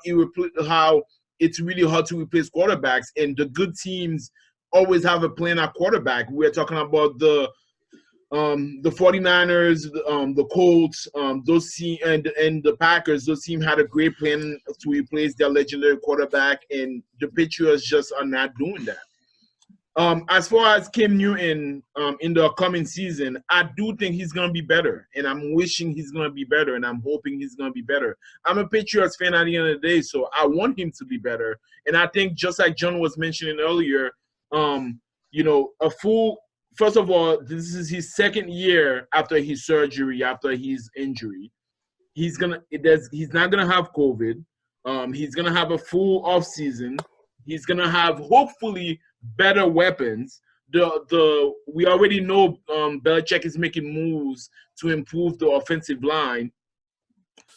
it's really hard to replace quarterbacks, and the good teams always have a plan at quarterback. We're talking about the 49ers, the Colts, those team and the Packers. Those teams had a great plan to replace their legendary quarterback, and the Patriots just are not doing that. As far as Cam Newton in the upcoming season, I do think he's gonna be better, and I'm wishing he's gonna be better, and I'm hoping he's gonna be better. I'm a Patriots fan at the end of the day, so I want him to be better. And I think just like John was mentioning earlier, First of all, this is his second year after his surgery, after his injury. He's not gonna have COVID. He's gonna have a full off season. He's gonna have hopefully better weapons. We already know Belichick is making moves to improve the offensive line.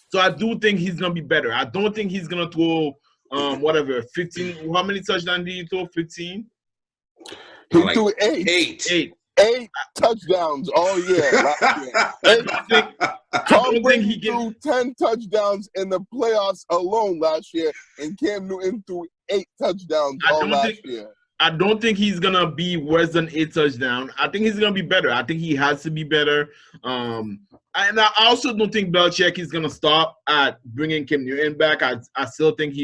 So I do think he's gonna be better. I don't think he's gonna throw 15. How many touchdowns did he throw? 15.
He threw 8 touchdowns all year. Tom Brady threw 10 touchdowns in the playoffs alone last year, and Cam Newton threw 8 touchdowns last year.
I don't think he's going to be worse than 8 touchdowns. I think he's going to be better. I think he has to be better. And I also don't think Belichick is going to stop at bringing Cam Newton back. I still think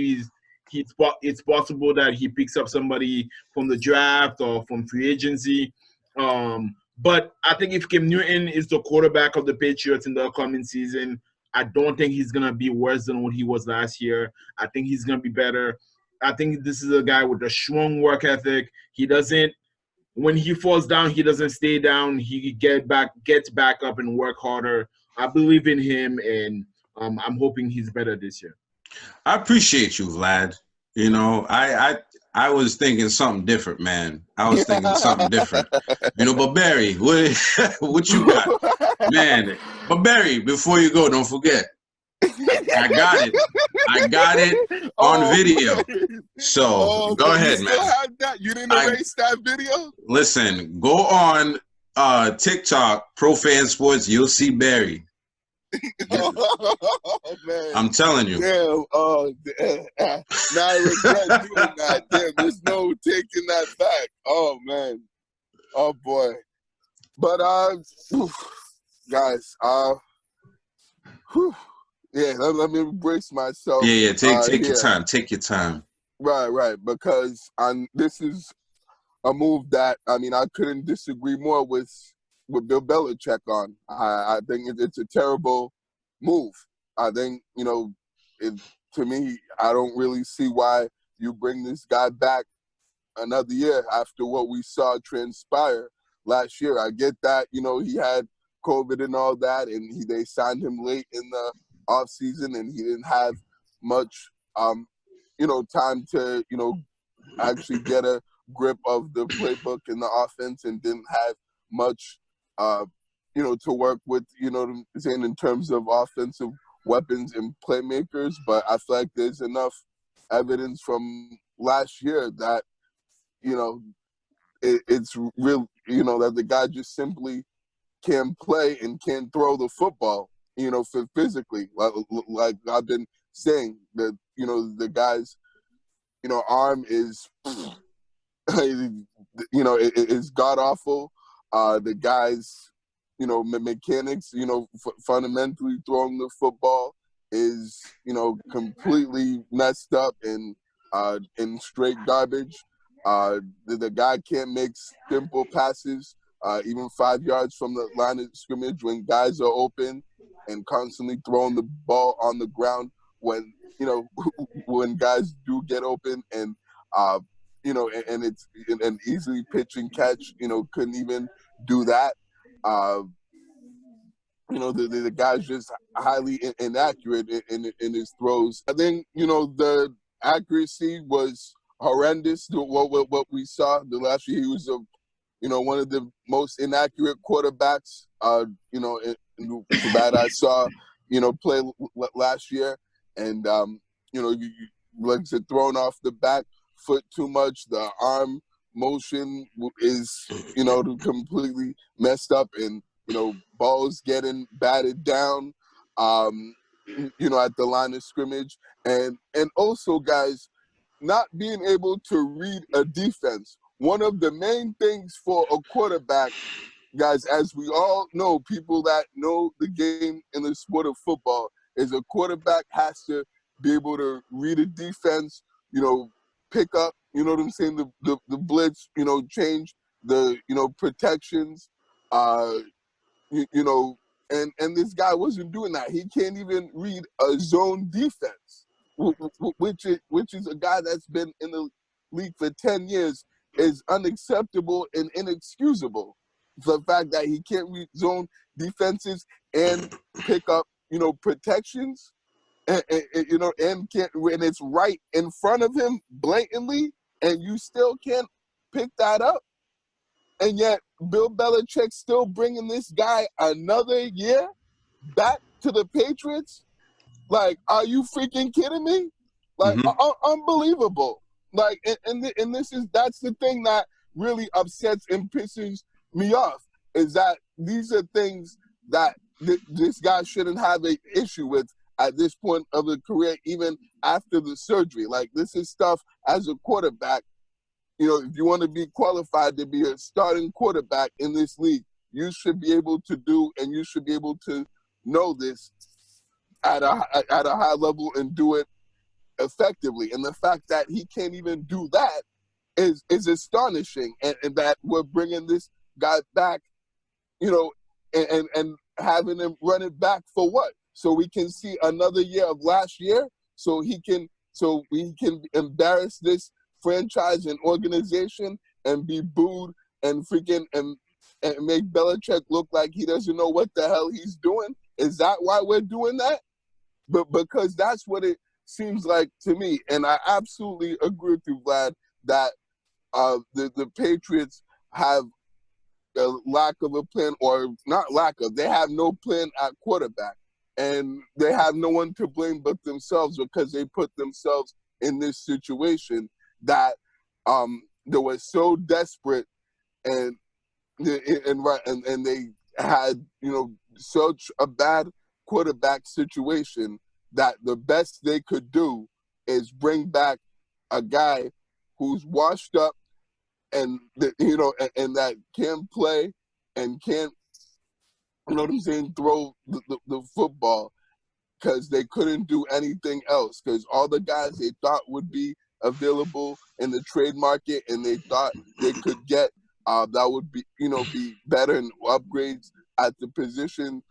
it's possible that he picks up somebody from the draft or from free agency. But I think if Cam Newton is the quarterback of the Patriots in the upcoming season, I don't think he's going to be worse than what he was last year. I think he's going to be better. I think this is a guy with a strong work ethic. When he falls down, he doesn't stay down. He gets back up and work harder. I believe in him, and I'm hoping he's better this year.
I appreciate you, Vlad. You know, I was thinking something different, man. I was thinking something different. But Barry, what you got? Man, but Barry, before you go, don't forget. I got it on video. So go ahead, man.
Still have that? You didn't erase that video?
Listen, go on TikTok, Pro Fan Sports, you'll see Barry.
Oh, man.
I'm telling you.
Damn. Now I regret doing that. Damn, there's no taking that back. Oh, man. Oh, boy. But, guys, yeah, let me brace myself.
Yeah, take your time. Take your time.
Right. Because this is a move that, I couldn't disagree more with Bill Belichick on. I think it's a terrible move. I think, to me, I don't really see why you bring this guy back another year after what we saw transpire last year. I get that, he had COVID and all that, and they signed him late in the offseason, and he didn't have much, time to, actually get a grip of the playbook and the offense, and didn't have much, to work with, saying in terms of offensive weapons and playmakers. But I feel like there's enough evidence from last year that, it's real, that the guy just simply can play and can throw the football, for physically. Like I've been saying, that, the guy's, arm is, is god awful. The guy's, mechanics, fundamentally throwing the football is, completely messed up and straight garbage. The guy can't make simple passes, even 5 yards from the line of scrimmage when guys are open, and constantly throwing the ball on the ground when, when guys do get open, and, and it's an easily pitch and catch, couldn't even do that. The guy's just highly inaccurate in his throws. I think, the accuracy was horrendous. What we saw the last year, he was one of the most inaccurate quarterbacks, that I saw, play last year. And, like I said, thrown off the back foot too much. The arm motion is, completely messed up, and, balls getting batted down, at the line of scrimmage. And also, guys, not being able to read a defense. One of the main things for a quarterback, guys, as we all know, people that know the game in the sport of football, is a quarterback has to be able to read a defense, pick up, the blitz, change the, protections, and this guy wasn't doing that. He can't even read a zone defense, which is a guy that's been in the league for 10 years, is unacceptable and inexcusable. The fact that he can't read zone defenses and pick up, protections, and can't, and it's right in front of him blatantly, and you still can't pick that up. And yet Bill Belichick's still bringing this guy another year back to the Patriots. Like, are you freaking kidding me? Like, unbelievable. Like, and that's the thing that really upsets and pisses me off, is that these are things that this guy shouldn't have an issue with at this point of the career, even after the surgery. Like, this is stuff as a quarterback. If you want to be qualified to be a starting quarterback in this league, you should be able to do, and you should be able to know this at a high level and do it effectively. And the fact that he can't even do that is astonishing. And that we're bringing this guy back, and having him run it back for what? So we can see another year of last year, so we can embarrass this franchise and organization and be booed and freaking and make Belichick look like he doesn't know what the hell he's doing. Is that why we're doing that? But because that's what it seems like to me. And I absolutely agree with you, Vlad, that the Patriots have a lack of a plan, or not lack of, they have no plan at quarterback. And they have no one to blame but themselves, because they put themselves in this situation that they were so desperate, and they had, such a bad quarterback situation that the best they could do is bring back a guy who's washed up and that can play and can't, throw the football, because they couldn't do anything else, because all the guys they thought would be available in the trade market and they thought they could get that would be, be better and upgrades at the position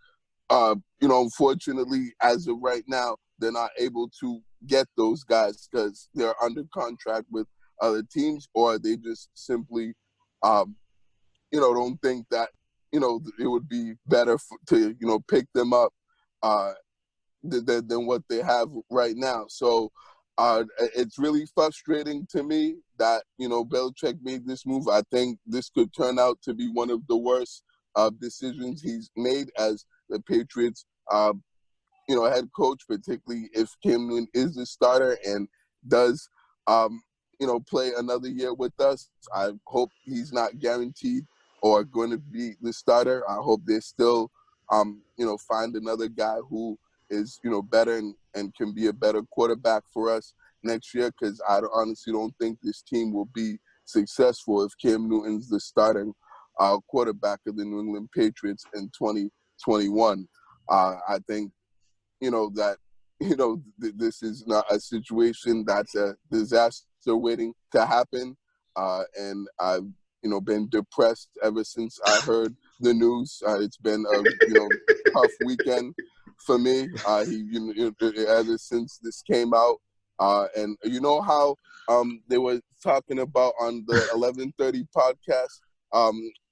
unfortunately, as of right now, they're not able to get those guys because they're under contract with other teams, or they just simply, don't think that, it would be better to, pick them up than what they have right now. So it's really frustrating to me that, Belichick made this move. I think this could turn out to be one of the worst decisions he's made as the Patriots, head coach, particularly if Cam Newton is the starter and does, play another year with us. I hope he's not guaranteed or going to be the starter. I hope they still, find another guy who is, better and can be a better quarterback for us next year, because I honestly don't think this team will be successful if Cam Newton's the starting quarterback of the New England Patriots in 2021. I think, that, this is not a situation that's a disaster waiting to happen. And I've, been depressed ever since I heard the news. It's been a tough weekend for me. Ever since this came out. And you know how they were talking about on the 11:30 podcast,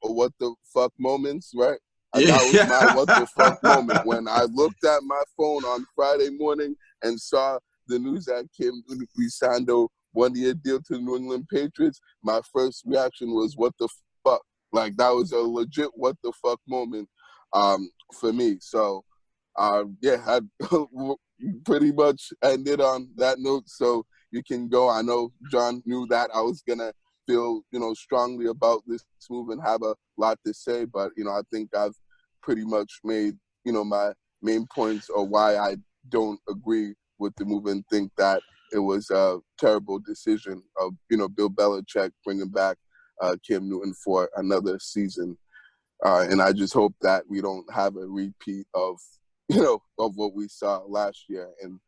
what the fuck moments, right? That was my what the fuck moment when I looked at my phone on Friday morning and saw the news that Kim signed a one-year deal to the New England Patriots. My first reaction was, what the fuck? Like, that was a legit what the fuck moment for me. So, I pretty much ended on that note. So you can go. I know John knew that I was going to feel, strongly about this move and have a lot to say, but, I think I've pretty much made, my main points of why I don't agree with the move and think that it was a terrible decision of, Bill Belichick bringing back Cam Newton for another season. And I just hope that we don't have a repeat of, of what we saw last year and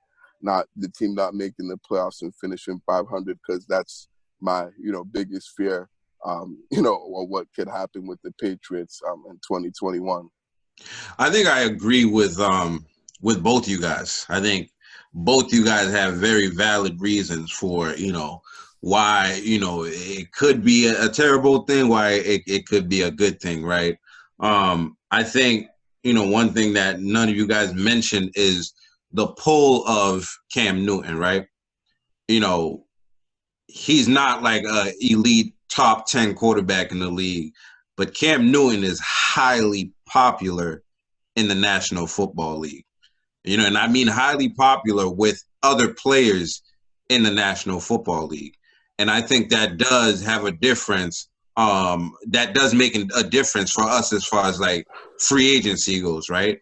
not the team not making the playoffs and finishing 500, because that's my, biggest fear, or what could happen with the Patriots in 2021.
I think I agree with both you guys. I think both you guys have very valid reasons for, why, it could be a terrible thing, why it could be a good thing, right? I think, one thing that none of you guys mentioned is the pull of Cam Newton, right? He's not like an elite top 10 quarterback in the league, but Cam Newton is highly popular in the National Football League. And I mean highly popular with other players in the National Football League. And I think that does have a difference. That does make a difference for us as far as like free agency goes, right?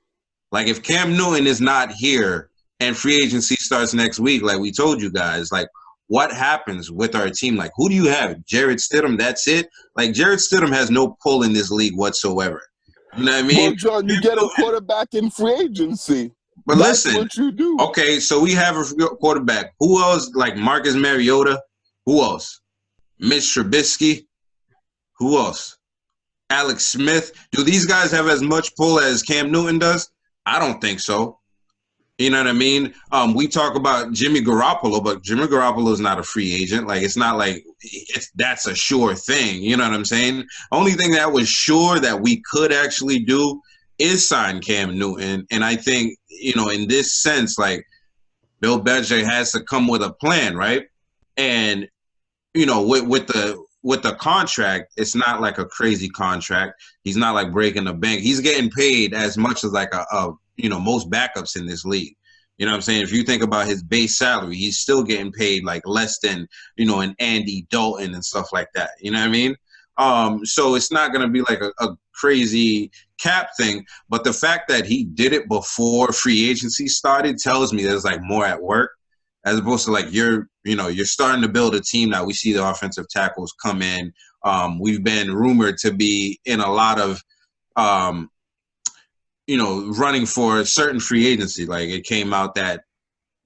Like if Cam Newton is not here and free agency starts next week, like we told you guys, like what happens with our team? Like who do you have? Jarrett Stidham, that's it? Like Jarrett Stidham has no pull in this league whatsoever. You know what I mean?
Well, John, you get a quarterback in free agency.
But
That's
listen,
what you do.
Okay, so we have a quarterback. Who else? Like Marcus Mariota? Who else? Mitch Trubisky? Who else? Alex Smith? Do these guys have as much pull as Cam Newton does? I don't think so. You know what I mean? We talk about Jimmy Garoppolo, but Jimmy Garoppolo is not a free agent. Like, it's not like that's a sure thing. You know what I'm saying? Only thing that was sure that we could actually do is sign Cam Newton. And I think, in this sense, like, Bill Belichick has to come with a plan, right? And, with the contract, it's not like a crazy contract. He's not like breaking the bank. He's getting paid as much as like a most backups in this league. You know what I'm saying? If you think about his base salary, he's still getting paid like less than, an Andy Dalton and stuff like that. You know what I mean? So it's not going to be like a crazy cap thing. But the fact that he did it before free agency started tells me there's like more at work, as opposed to like you're starting to build a team now. We see the offensive tackles come in. We've been rumored to be in a lot of running for a certain free agency. Like it came out that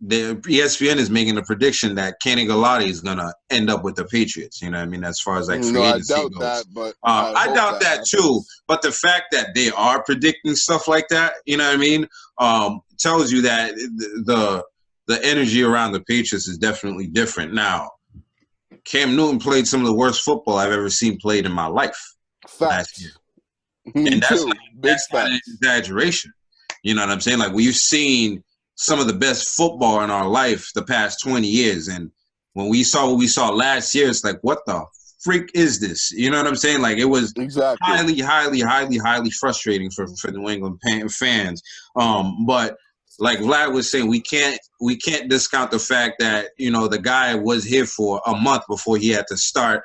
the ESPN is making a prediction that Kenny Galati is gonna end up with the Patriots. You know what I mean? As far as like free agency
I doubt
goes.
that, but
I doubt that too. But the fact that they are predicting stuff like that, you know what I mean, tells you that the energy around the Patriots is definitely different. Now, Cam Newton played some of the worst football I've ever seen played in my life last year.
Me
And
too.
That's not an exaggeration. You know what I'm saying? Like, we've seen some of the best football in our life the past 20 years. And when we saw what we saw last year, it's like, what the freak is this? You know what I'm saying? Like, it was highly, highly, highly, highly frustrating for New England fans. But like Vlad was saying, we can't discount the fact that, you know, the guy was here for a month before he had to start,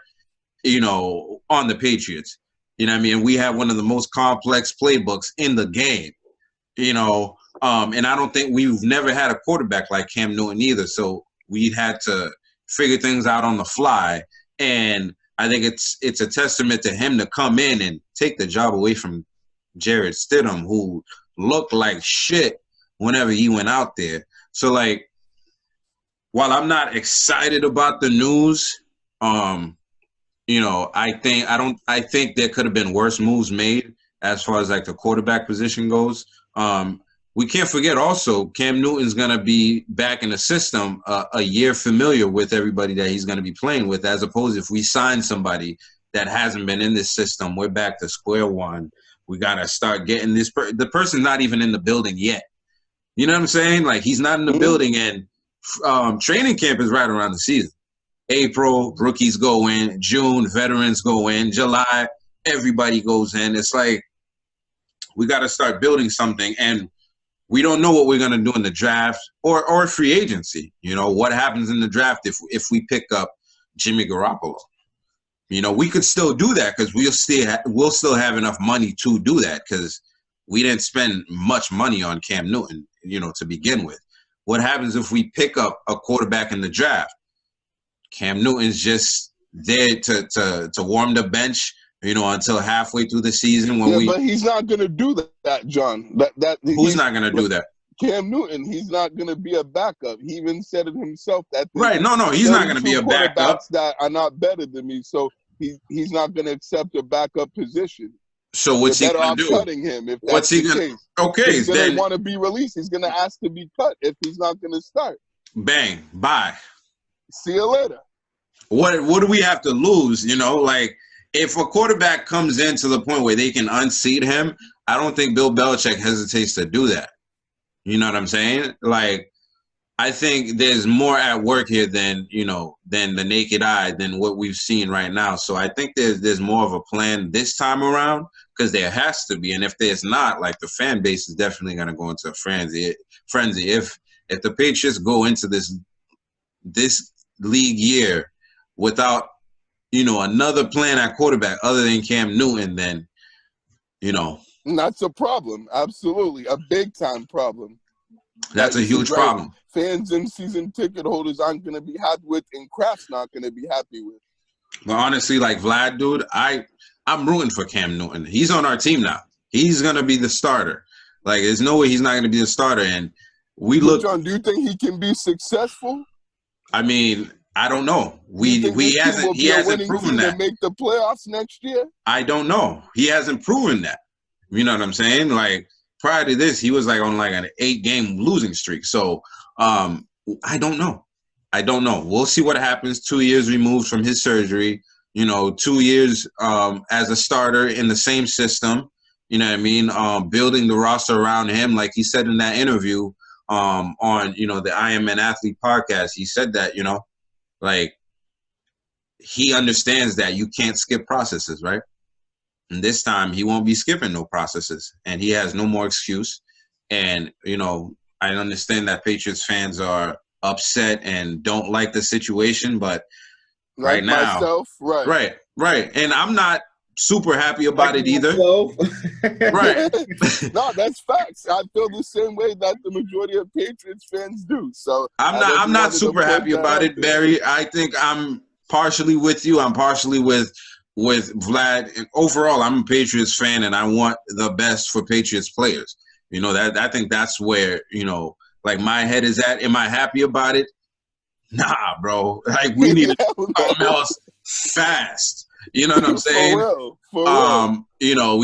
you know, on the Patriots. You know what I mean? We have one of the most complex playbooks in the game, you know, and I don't think we've never had a quarterback like Cam Newton either. So we had to figure things out on the fly. And I think it's a testament to him to come in and take the job away from Jarrett Stidham, who looked like shit whenever he went out there. So, like, while I'm not excited about the news, you know, I think there could have been worse moves made as far as like the quarterback position goes. We can't forget also Cam Newton's going to be back in the system a year familiar with everybody that he's going to be playing with, as opposed to if we sign somebody that hasn't been in this system, we're back to square one. We got to start getting the person's not even in the building yet. You know what I'm saying? Like, he's not in the building, and training camp is right around the season. April, rookies go in. June, veterans go in. July, everybody goes in. It's like we got to start building something, and we don't know what we're going to do in the draft or free agency. You know, what happens in the draft if we pick up Jimmy Garoppolo? You know, we could still do that because we'll still have enough money to do that because we didn't spend much money on Cam Newton, you know, to begin with. What happens if we pick up a quarterback in the draft? Cam Newton's just there to warm the bench, you know, until halfway through the season.
But he's not going to do that, John.
Who's not going to do that?
Cam Newton. He's not going to be a backup. He even said it himself.
Right. No, he's not going to be a backup.
That are not better than me. So he's not going to accept a backup position.
So what's he going to do?
Cutting him if that's the case.
Okay,
he's going to want to be released. He's going to ask to be cut if he's not going to start.
Bang. Bye.
See you later.
What do we have to lose? You know, like, if a quarterback comes in to the point where they can unseat him, I don't think Bill Belichick hesitates to do that. You know what I'm saying? Like, I think there's more at work here than the naked eye than what we've seen right now. So I think there's more of a plan this time around because there has to be. And if there's not, like, the fan base is definitely going to go into a frenzy. If the Patriots go into this league year without, you know, another plan at quarterback other than Cam Newton, then, you know.
That's a problem. Absolutely. A big-time problem.
That's a huge problem.
Fans and season ticket holders aren't going to be happy with, and Kraft's not going to be happy with.
But honestly, like Vlad, dude, I'm rooting for Cam Newton. He's on our team now. He's going to be the starter. Like, there's no way he's not going to be the starter. And
John, do you think he can be successful?
I mean, I don't know. He hasn't proven that.
To make the playoffs next year?
I don't know. He hasn't proven that. You know what I'm saying? Like, prior to this, he was like on like an 8-game losing streak. So I don't know. We'll see what happens. 2 years removed from his surgery. You know, 2 years as a starter in the same system. You know what I mean? Building the roster around him, like he said in that interview on, you know, the I Am an Athlete podcast. He said that, you know, like, he understands that you can't skip processes, right? And this time he won't be skipping no processes, and he has no more excuse. And, you know, I understand that Patriots fans are upset and don't like the situation, but
like
right now,
myself,
right. And I'm not super happy about it either. Right.
No, that's facts. I feel the same way that the majority of Patriots fans do. So
I'm not super happy about it, Barry. I think I'm partially with you. I'm partially with Vlad. And overall, I'm a Patriots fan, and I want the best for Patriots players. You know, that I think that's where, you know, like my head is at. Am I happy about it? Nah, bro. Like we need to do something else fast. You know what I'm saying?
For real.
You know,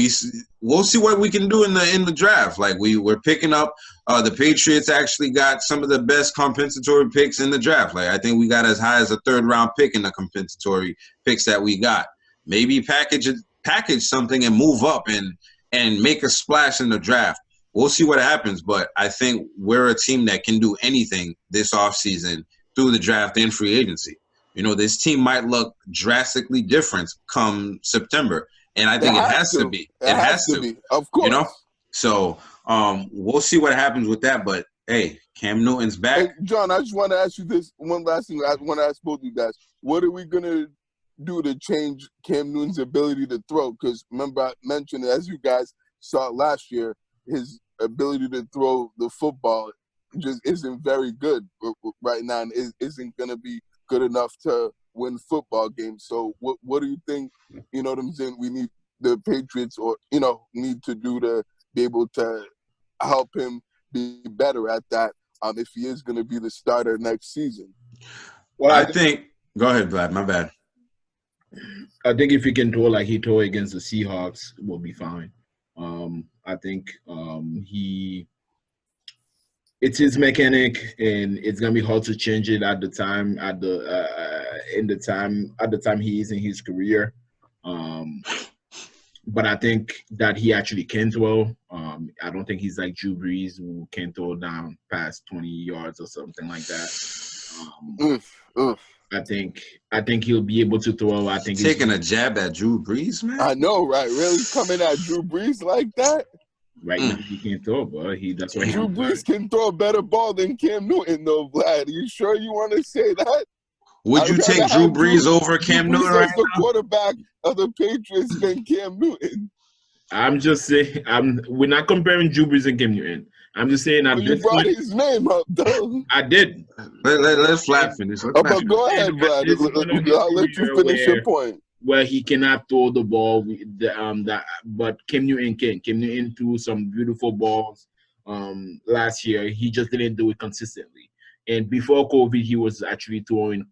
we'll see what we can do in the draft. Like we're picking up. The Patriots actually got some of the best compensatory picks in the draft. Like I think we got as high as a 3rd round pick in the compensatory picks that we got. Maybe package something and move up and make a splash in the draft. We'll see what happens, but I think we're a team that can do anything this offseason through the draft and free agency. You know, this team might look drastically different come September, and I think it has to be. It has to be,
of course.
You know, so we'll see what happens with that. But hey, Cam Newton's back.
Hey, John, I just want to ask you this one last thing. I want to ask both of you guys: what are we gonna do to change Cam Newton's ability to throw? Because remember, I mentioned, as you guys saw last year, his ability to throw the football just isn't very good right now, and isn't going to be good enough to win football games. So what do you think, you know what I'm saying, we need the Patriots need to do to be able to help him be better at that if he is going to be the starter next season?
Well, I think – go ahead, Vlad. My bad.
I think if he can throw like he threw against the Seahawks, we'll be fine. I think it's his mechanic, and it's gonna be hard to change it at the time he is in his career. But I think that he actually can throw. I don't think he's like Drew Brees, who can throw down past 20 yards or something like that. I think he'll be able to throw. I think
taking a jab at Drew Brees, man.
I know, right? Really coming at Drew Brees like that?
Right now he can't throw, but that's why
Drew Brees can throw a better ball than Cam Newton, though, Vlad. Are you sure you want to say that?
Would you take Drew Brees over Cam Newton right now?
the quarterback of the Patriots than Cam Newton.
I'm just saying, we're not comparing Drew Brees and Cam Newton. I'm just saying at
this point. You brought his name up, though.
I did.
Let's flat finish.
But go ahead, Vlad. I'll let you finish your point.
Where he cannot throw the ball, but Cam Newton can. Cam Newton threw some beautiful balls last year. He just didn't do it consistently. And before COVID, he was actually throwing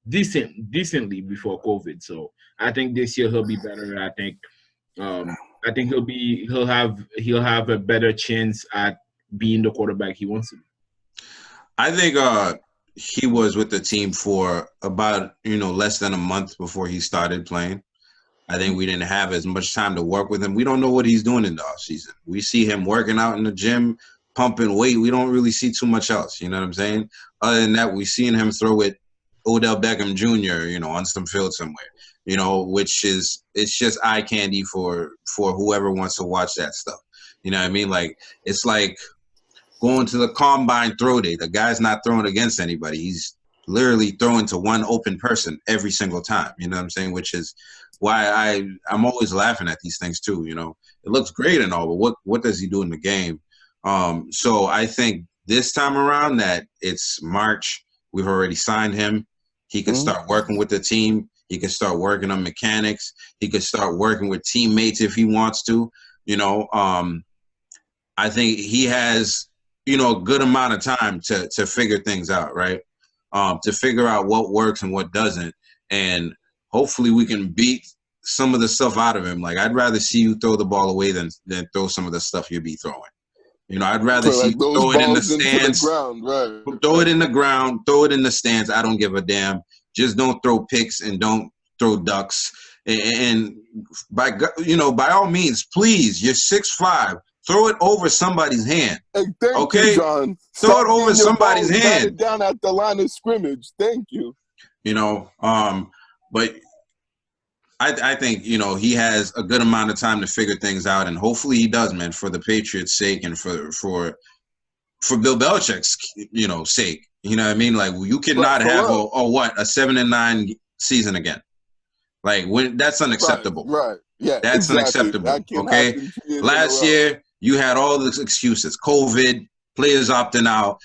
decently before COVID. So I think this year he'll be better. I think he'll have a better chance at being the quarterback he wants to be.
I think he was with the team for about less than a month before he started playing. I think we didn't have as much time to work with him. We don't know what he's doing in the offseason. We see him working out in the gym, pumping weight. We don't really see too much else. You know what I'm saying? Other than that, we've seen him throw it Odell Beckham Jr., on some field somewhere, which is, it's just eye candy for whoever wants to watch that stuff. You know what I mean? Like, it's like going to the combine throw day. The guy's not throwing against anybody. He's literally throwing to one open person every single time. You know what I'm saying? Which is why I'm always laughing at these things too. It looks great and all, but what does he do in the game? So I think this time around that it's March, we've already signed him. He can start working with the team. He can start working on mechanics. He could start working with teammates if he wants to. I think he has, a good amount of time to figure things out, right? To figure out what works and what doesn't. And hopefully we can beat some of the stuff out of him. Like, I'd rather see you throw the ball away than throw some of the stuff you be throwing. I'd rather see you throw it in the stands. Throw it in the ground. Throw it in the stands. I don't give a damn. Just don't throw picks and don't throw ducks. And by all means, please, you're 6'5". Throw it over somebody's hand.
Hey, thank you, John.
Throw it over somebody's hand.
It down at the line of scrimmage. Thank you.
But I think, he has a good amount of time to figure things out, and hopefully he does, man, for the Patriots' sake and for Bill Belichick's, sake. You know what I mean? Like, you cannot have a 7-9 season again. Like, that's unacceptable.
Right. Yeah.
That's unacceptable. Okay. Last year you had all the excuses: COVID, players opting out,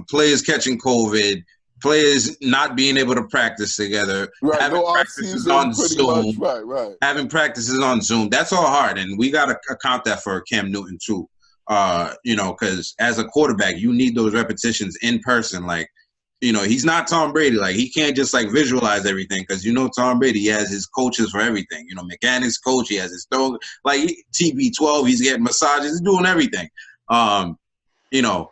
players catching COVID, players not being able to practice together, having practices on Zoom, having practices on Zoom. That's all hard, and we got to account that for Cam Newton too. You know, because as a quarterback, you need those repetitions in person. Like, you know, he's not Tom Brady. Like, he can't just like visualize everything because, you know, Tom Brady, he has his coaches for everything. You know, mechanics coach, he has his throw, like TB12, he's getting massages, he's doing everything. You know,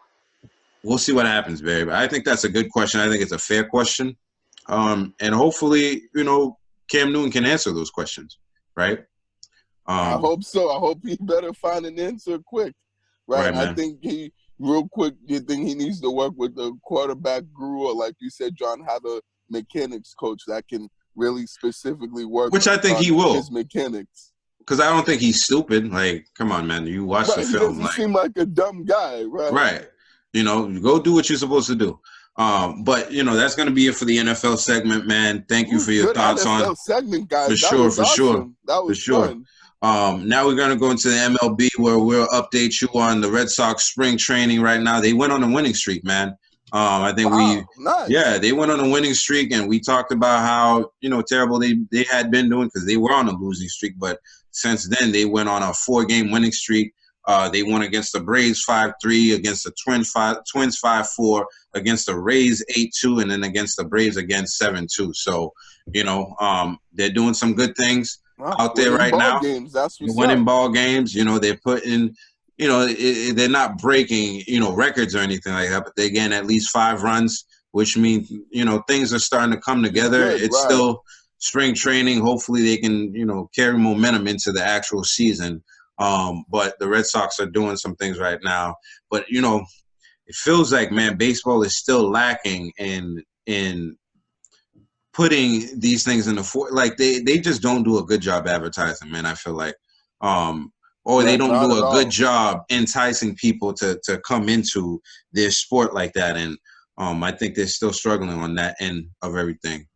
we'll see what happens, Barry. But I think that's a good question. I think it's a fair question. And hopefully, you know, Cam Newton can answer those questions, right?
I hope so. I hope he better find an answer quick, right? I think real quick, you think he needs to work with the quarterback guru, or like you said, John, have a mechanics coach that can really specifically work.
Which I think he will.
His mechanics.
Because I don't think he's stupid. Like, come on, man. You watch the film.
He doesn't seem like a dumb guy, right?
Right. You know, go do what you're supposed to do. But, you know, that's going to be it for the NFL segment, man. Thank you for your thoughts
NFL
on
segment, guys.
For sure.
That was fun.
Now we're going to go into the MLB where we'll update you on the Red Sox spring training right now. They went on a winning streak, man. I think
nice.
They went on a winning streak, and we talked about how, you know, terrible they had been doing because they were on a losing streak. But since then, they went on a 4-game winning streak. They won against the Braves 5-3, against the Twins 5-4, against the Rays 8-2, and then against the Braves again 7-2. So, you know, they're doing some good things out there right now.
Games, that's what's
winning
up.
Ball games. You know, they're putting, you know, they're not breaking, you know, records or anything like that, but they're getting at least 5 runs, which means, you know, things are starting to come together. It's still spring training. Hopefully they can, you know, carry momentum into the actual season. But the Red Sox are doing some things right now. But, you know, it feels like, man, baseball is still lacking in putting these things in the like they just don't do a good job advertising, man. I feel like, or they don't do a good job enticing people to come into their sport like that. And I think they're still struggling on that end of everything.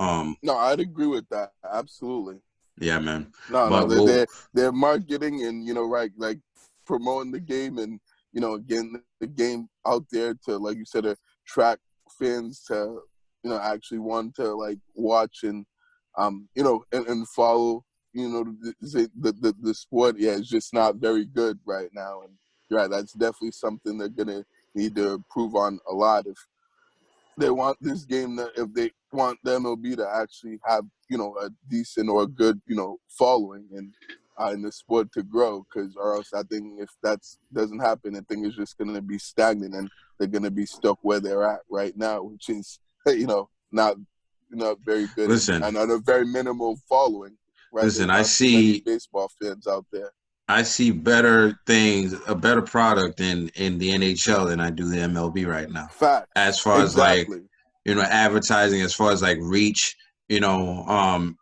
No, I'd agree with that. Absolutely.
Yeah, man.
They're marketing and, you know, right, like promoting the game and, you know, getting the game out there to, like you said, attract fans to, you know, actually want to like watch and, you know, and follow, you know, the sport. Yeah, it's just not very good right now. And right, that's definitely something they're gonna need to improve on a lot if they want this game if they want the MLB to actually have, you know, a decent or a good, you know, following and in the sport to grow. Because or else I think if that doesn't happen, I think it's just going to be stagnant and they're going to be stuck where they're at right now, which is, you know, not very good.
Listen,
and a very minimal following. Right?
Listen, I see
baseball fans out there.
I see better things, a better product in the NHL than I do the MLB right now.
Fact.
As far as like, you know, advertising, as far as like reach, you know,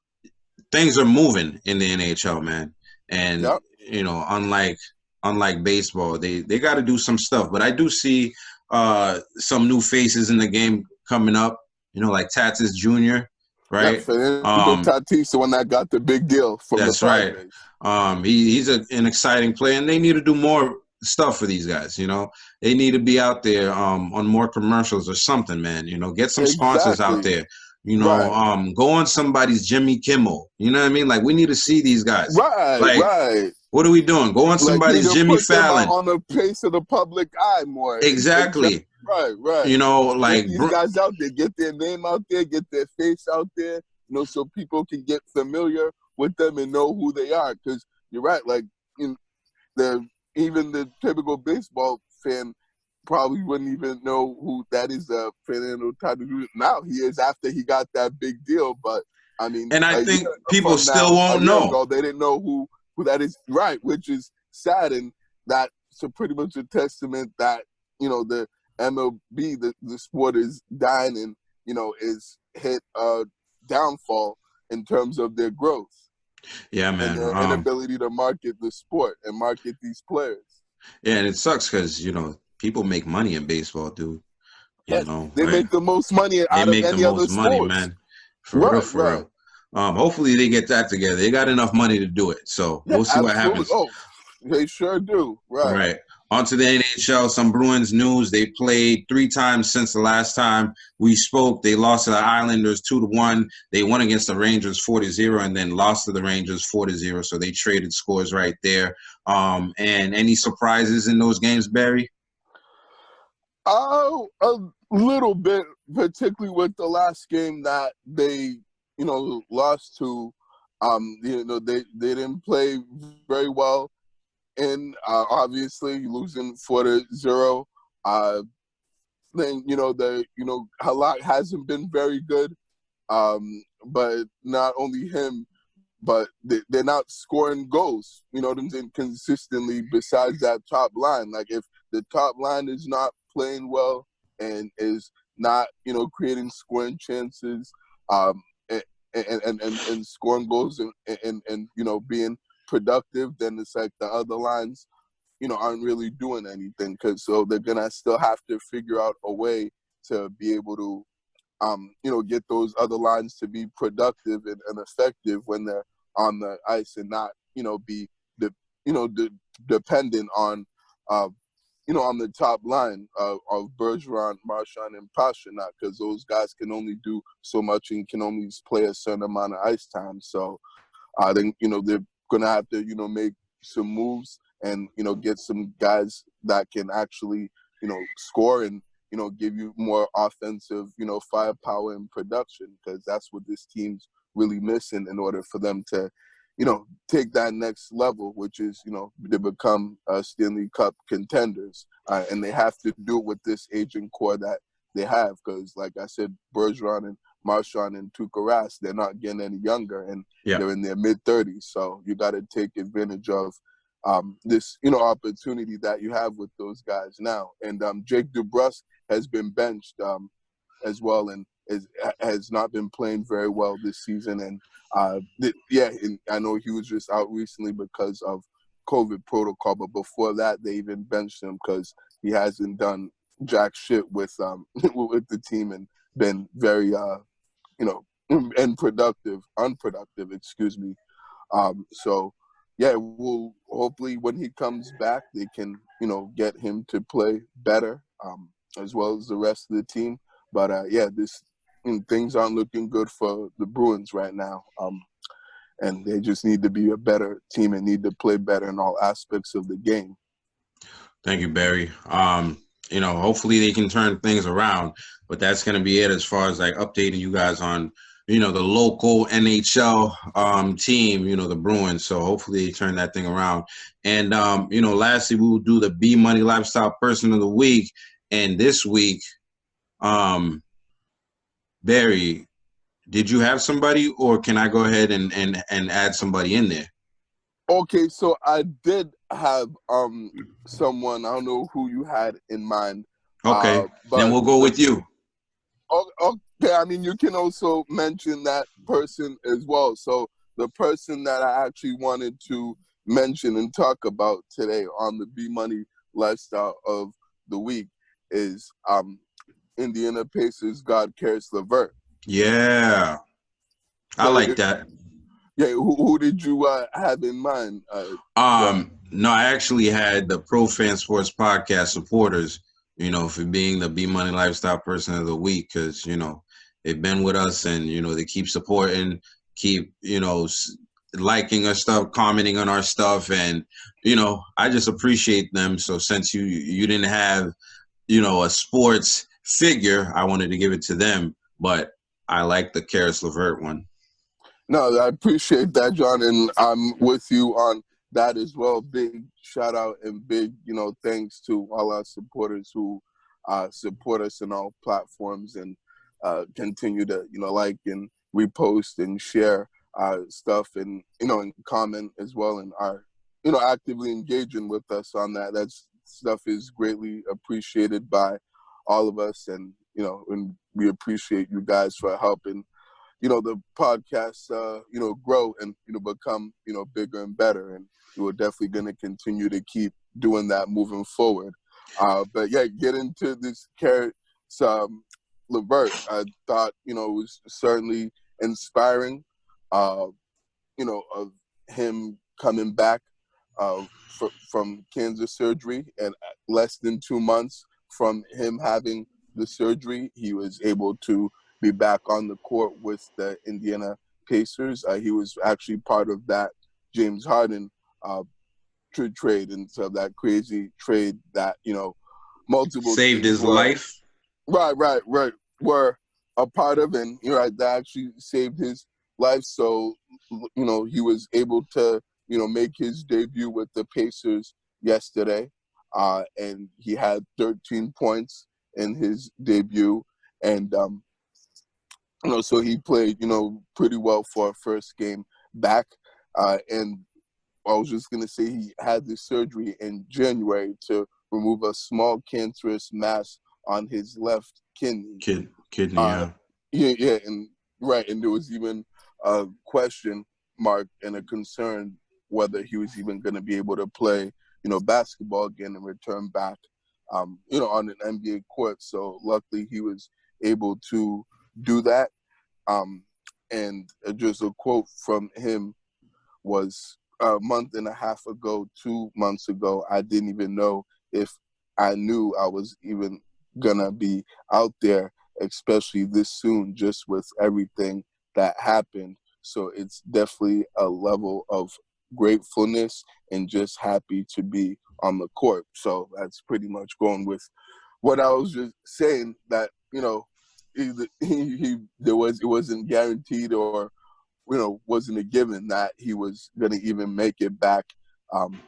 things are moving in the NHL, man. And you know, unlike baseball, they got to do some stuff. But I do see some new faces in the game coming up. You know, like Tatis Jr. Right?
Tatis, the one that got the big deal from the Padres.
Right. He's an exciting player, and they need to do more stuff for these guys. You know, they need to be out there on more commercials or something, man. You know, get some sponsors out there. You know, go on somebody's Jimmy Kimmel. You know what I mean? Like, we need to see these guys.
Right.
What are we doing? Go on somebody's Jimmy Fallon.
On the face of the public eye more.
Exactly.
Right.
You know, like
get these guys out there, get their name out there, get their face out there, you know, so people can get familiar with them and know who they are. Because you're right, like even the typical baseball fan probably wouldn't even know who that is. Fernando Tatis. Now he is after he got that big deal, but I mean,
and I think people still won't know.
They didn't know who that is, right? Which is sad, and that's pretty much a testament that, you know, the MLB, the sport is dying and, you know, is hit a downfall in terms of their growth.
Yeah, man.
And their inability to market the sport and market these players.
Yeah, and it sucks because, you know, people make money in baseball, dude. You know,
they make the most money out of any other sport,
man. For real. Hopefully they get that together. They got enough money to do it. So we'll see what happens.
Oh, they sure do. Right.
On to the NHL, some Bruins news. They played 3 times since the last time we spoke. They lost to the Islanders 2-1. They won against the Rangers 4-0 and then lost to the Rangers 4-0. So they traded scores right there. And any surprises in those games, Barry?
Oh, a little bit, particularly with the last game that they, lost to. They didn't play very well. And obviously losing 4-0, then Halak hasn't been very good. But not only him, but they're not scoring goals. You know what I'm saying? Consistently. Besides that top line, like if the top line is not playing well and is not creating scoring chances, and scoring goals and being productive, then it's like the other lines, aren't really doing anything. So they're gonna still have to figure out a way to be able to, get those other lines to be productive and effective when they're on the ice and not, be dependent on, on the top line of Bergeron, Marchand, and Pastrnak, because those guys can only do so much and can only play a certain amount of ice time. So then, they're going to have to, make some moves and, get some guys that can actually, score and, give you more offensive, firepower and production, because that's what this team's really missing in order for them to, take that next level, which is, to become Stanley Cup contenders. And they have to do it with this aging core that they have, because, like I said, Bergeron and Marchand and Tuukka Rask, they're not getting any younger, and they're in their mid-30s. So you got to take advantage of this, opportunity that you have with those guys now. And Jake DeBrusk has been benched as well, and has not been playing very well this season. And and I know he was just out recently because of COVID protocol, but before that, they even benched him because he hasn't done jack shit with with the team and been very unproductive, excuse me. So yeah, we'll hopefully when he comes back, they can get him to play better, as well as the rest of the team. But things aren't looking good for the Bruins right now. And they just need to be a better team and need to play better in all aspects of the game.
Thank you, Barry. Hopefully they can turn things around, but that's going to be it as far as like updating you guys on, the local NHL team, the Bruins. So hopefully they turn that thing around. And, lastly, we will do the B Money Lifestyle Person of the Week. And this week, Barry, did you have somebody, or can I go ahead and add somebody in there?
Okay, so I did have someone. I don't know who you had in mind.
Okay, then we'll go with you.
Okay, I mean, you can also mention that person as well. So the person that I actually wanted to mention and talk about today on the B Money Lifestyle of the Week is Indiana Pacers God Caris LeVert.
Yeah, I like that.
Yeah, who did you have in mind?
No, I actually had the Pro Fan Sports Podcast supporters, for being the B Money Lifestyle Person of the Week, because, they've been with us and, they keep supporting, keep, liking our stuff, commenting on our stuff. And, I just appreciate them. So since you didn't have, a sports figure, I wanted to give it to them. But I like the Caris LeVert one.
No, I appreciate that, John, and I'm with you on that as well. Big shout out and big, thanks to all our supporters who support us in all platforms and continue to, like and repost and share stuff and, and comment as well, and are, actively engaging with us on that. That stuff is greatly appreciated by all of us, and, and we appreciate you guys for helping the podcast, grow and, become, bigger and better. And we're definitely going to continue to keep doing that moving forward. But yeah, get into this Caris LeVert. I thought, it was certainly inspiring, of him coming back from cancer surgery, and less than 2 months from him having the surgery, he was able to be back on the court with the Indiana Pacers. He was actually part of that James Harden trade, and so that crazy trade that, multiple
saved his life.
Right. Were a part of, and that actually saved his life. So, he was able to, make his debut with the Pacers yesterday, and he had 13 points in his debut, and so he played, pretty well for a first game back, and I was just gonna say he had the surgery in January to remove a small cancerous mass on his left kidney.
Kidney,
yeah, and there was even a question mark and a concern whether he was even going to be able to play, basketball again and return back, on an NBA court. So luckily he was able to do that. And just a quote from him was, a month and a half ago, 2 months ago, I didn't even know if I knew I was even gonna be out there, especially this soon, just with everything that happened. So it's definitely a level of gratefulness and just happy to be on the court. So that's pretty much going with what I was just saying, that, it wasn't guaranteed or, wasn't a given that he was going to even make it back, on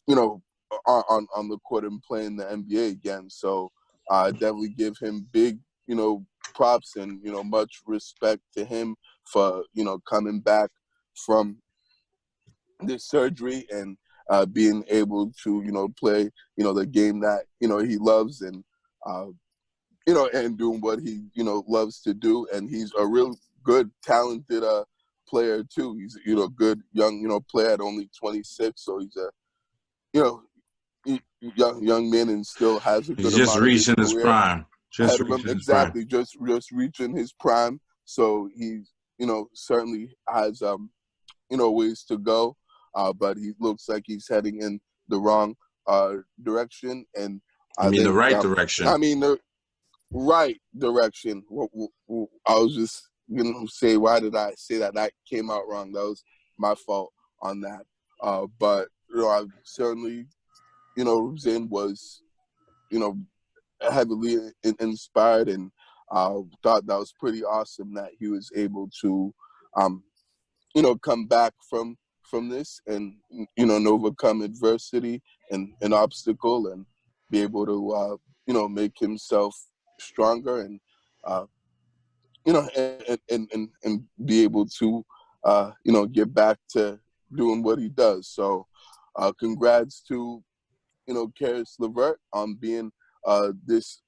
the court and playing the NBA again. So I definitely give him big, props and, much respect to him for, coming back from this surgery and being able to, play, the game that, he loves, and, and doing what he, loves to do. And he's a real good, talented player too. He's, good young, player at only 26. So he's a, young man, and still has a good
He's just reaching his prime. Just
reaching his prime. So he's, certainly has, ways to go. But he looks like he's heading in the wrong direction. And
the right direction.
The right direction. I was just say, why did I say that? That came out wrong. That was my fault on that. But I certainly, Zayn was, heavily inspired, and thought that was pretty awesome that he was able to, come back from this and, overcome adversity and an obstacle, and be able to, make himself stronger, and, and be able to, get back to doing what he does. So, congrats to, Karis LeVert on being this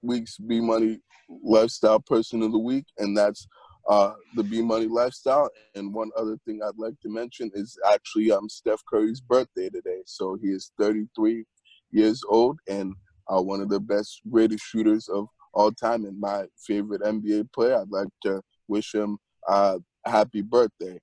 week's B Money Lifestyle Person of the Week, and that's the B Money Lifestyle. And one other thing I'd like to mention is actually Steph Curry's birthday today. So he is 33 years old, and one of the greatest shooters of all time, and my favorite NBA player. I'd like to wish him a happy birthday.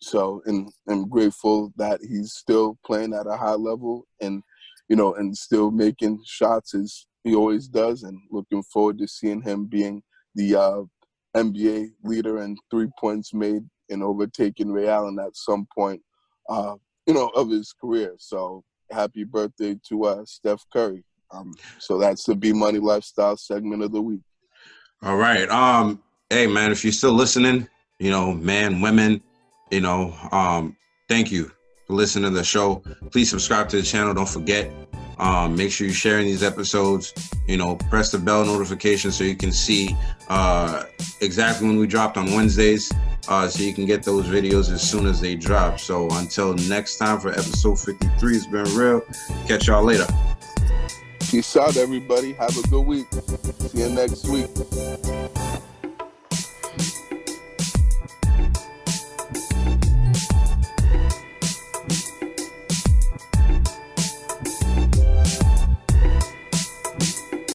So, and I'm grateful that he's still playing at a high level, and, and still making shots as he always does, and looking forward to seeing him being the NBA leader in 3 points made and overtaking Ray Allen at some point, of his career. So happy birthday to Steph Curry. So that's the B Money Lifestyle segment of the week.
All right. Hey man, if you're still listening, man, women, thank you for listening to the show. Please subscribe to the channel. Don't forget. Make sure you're sharing these episodes. Press the bell notification so you can see exactly when we dropped on Wednesdays, so you can get those videos as soon as they drop. So until next time, for episode 53, it's been real. Catch y'all later.
Peace out, everybody. Have a good week. See you next week.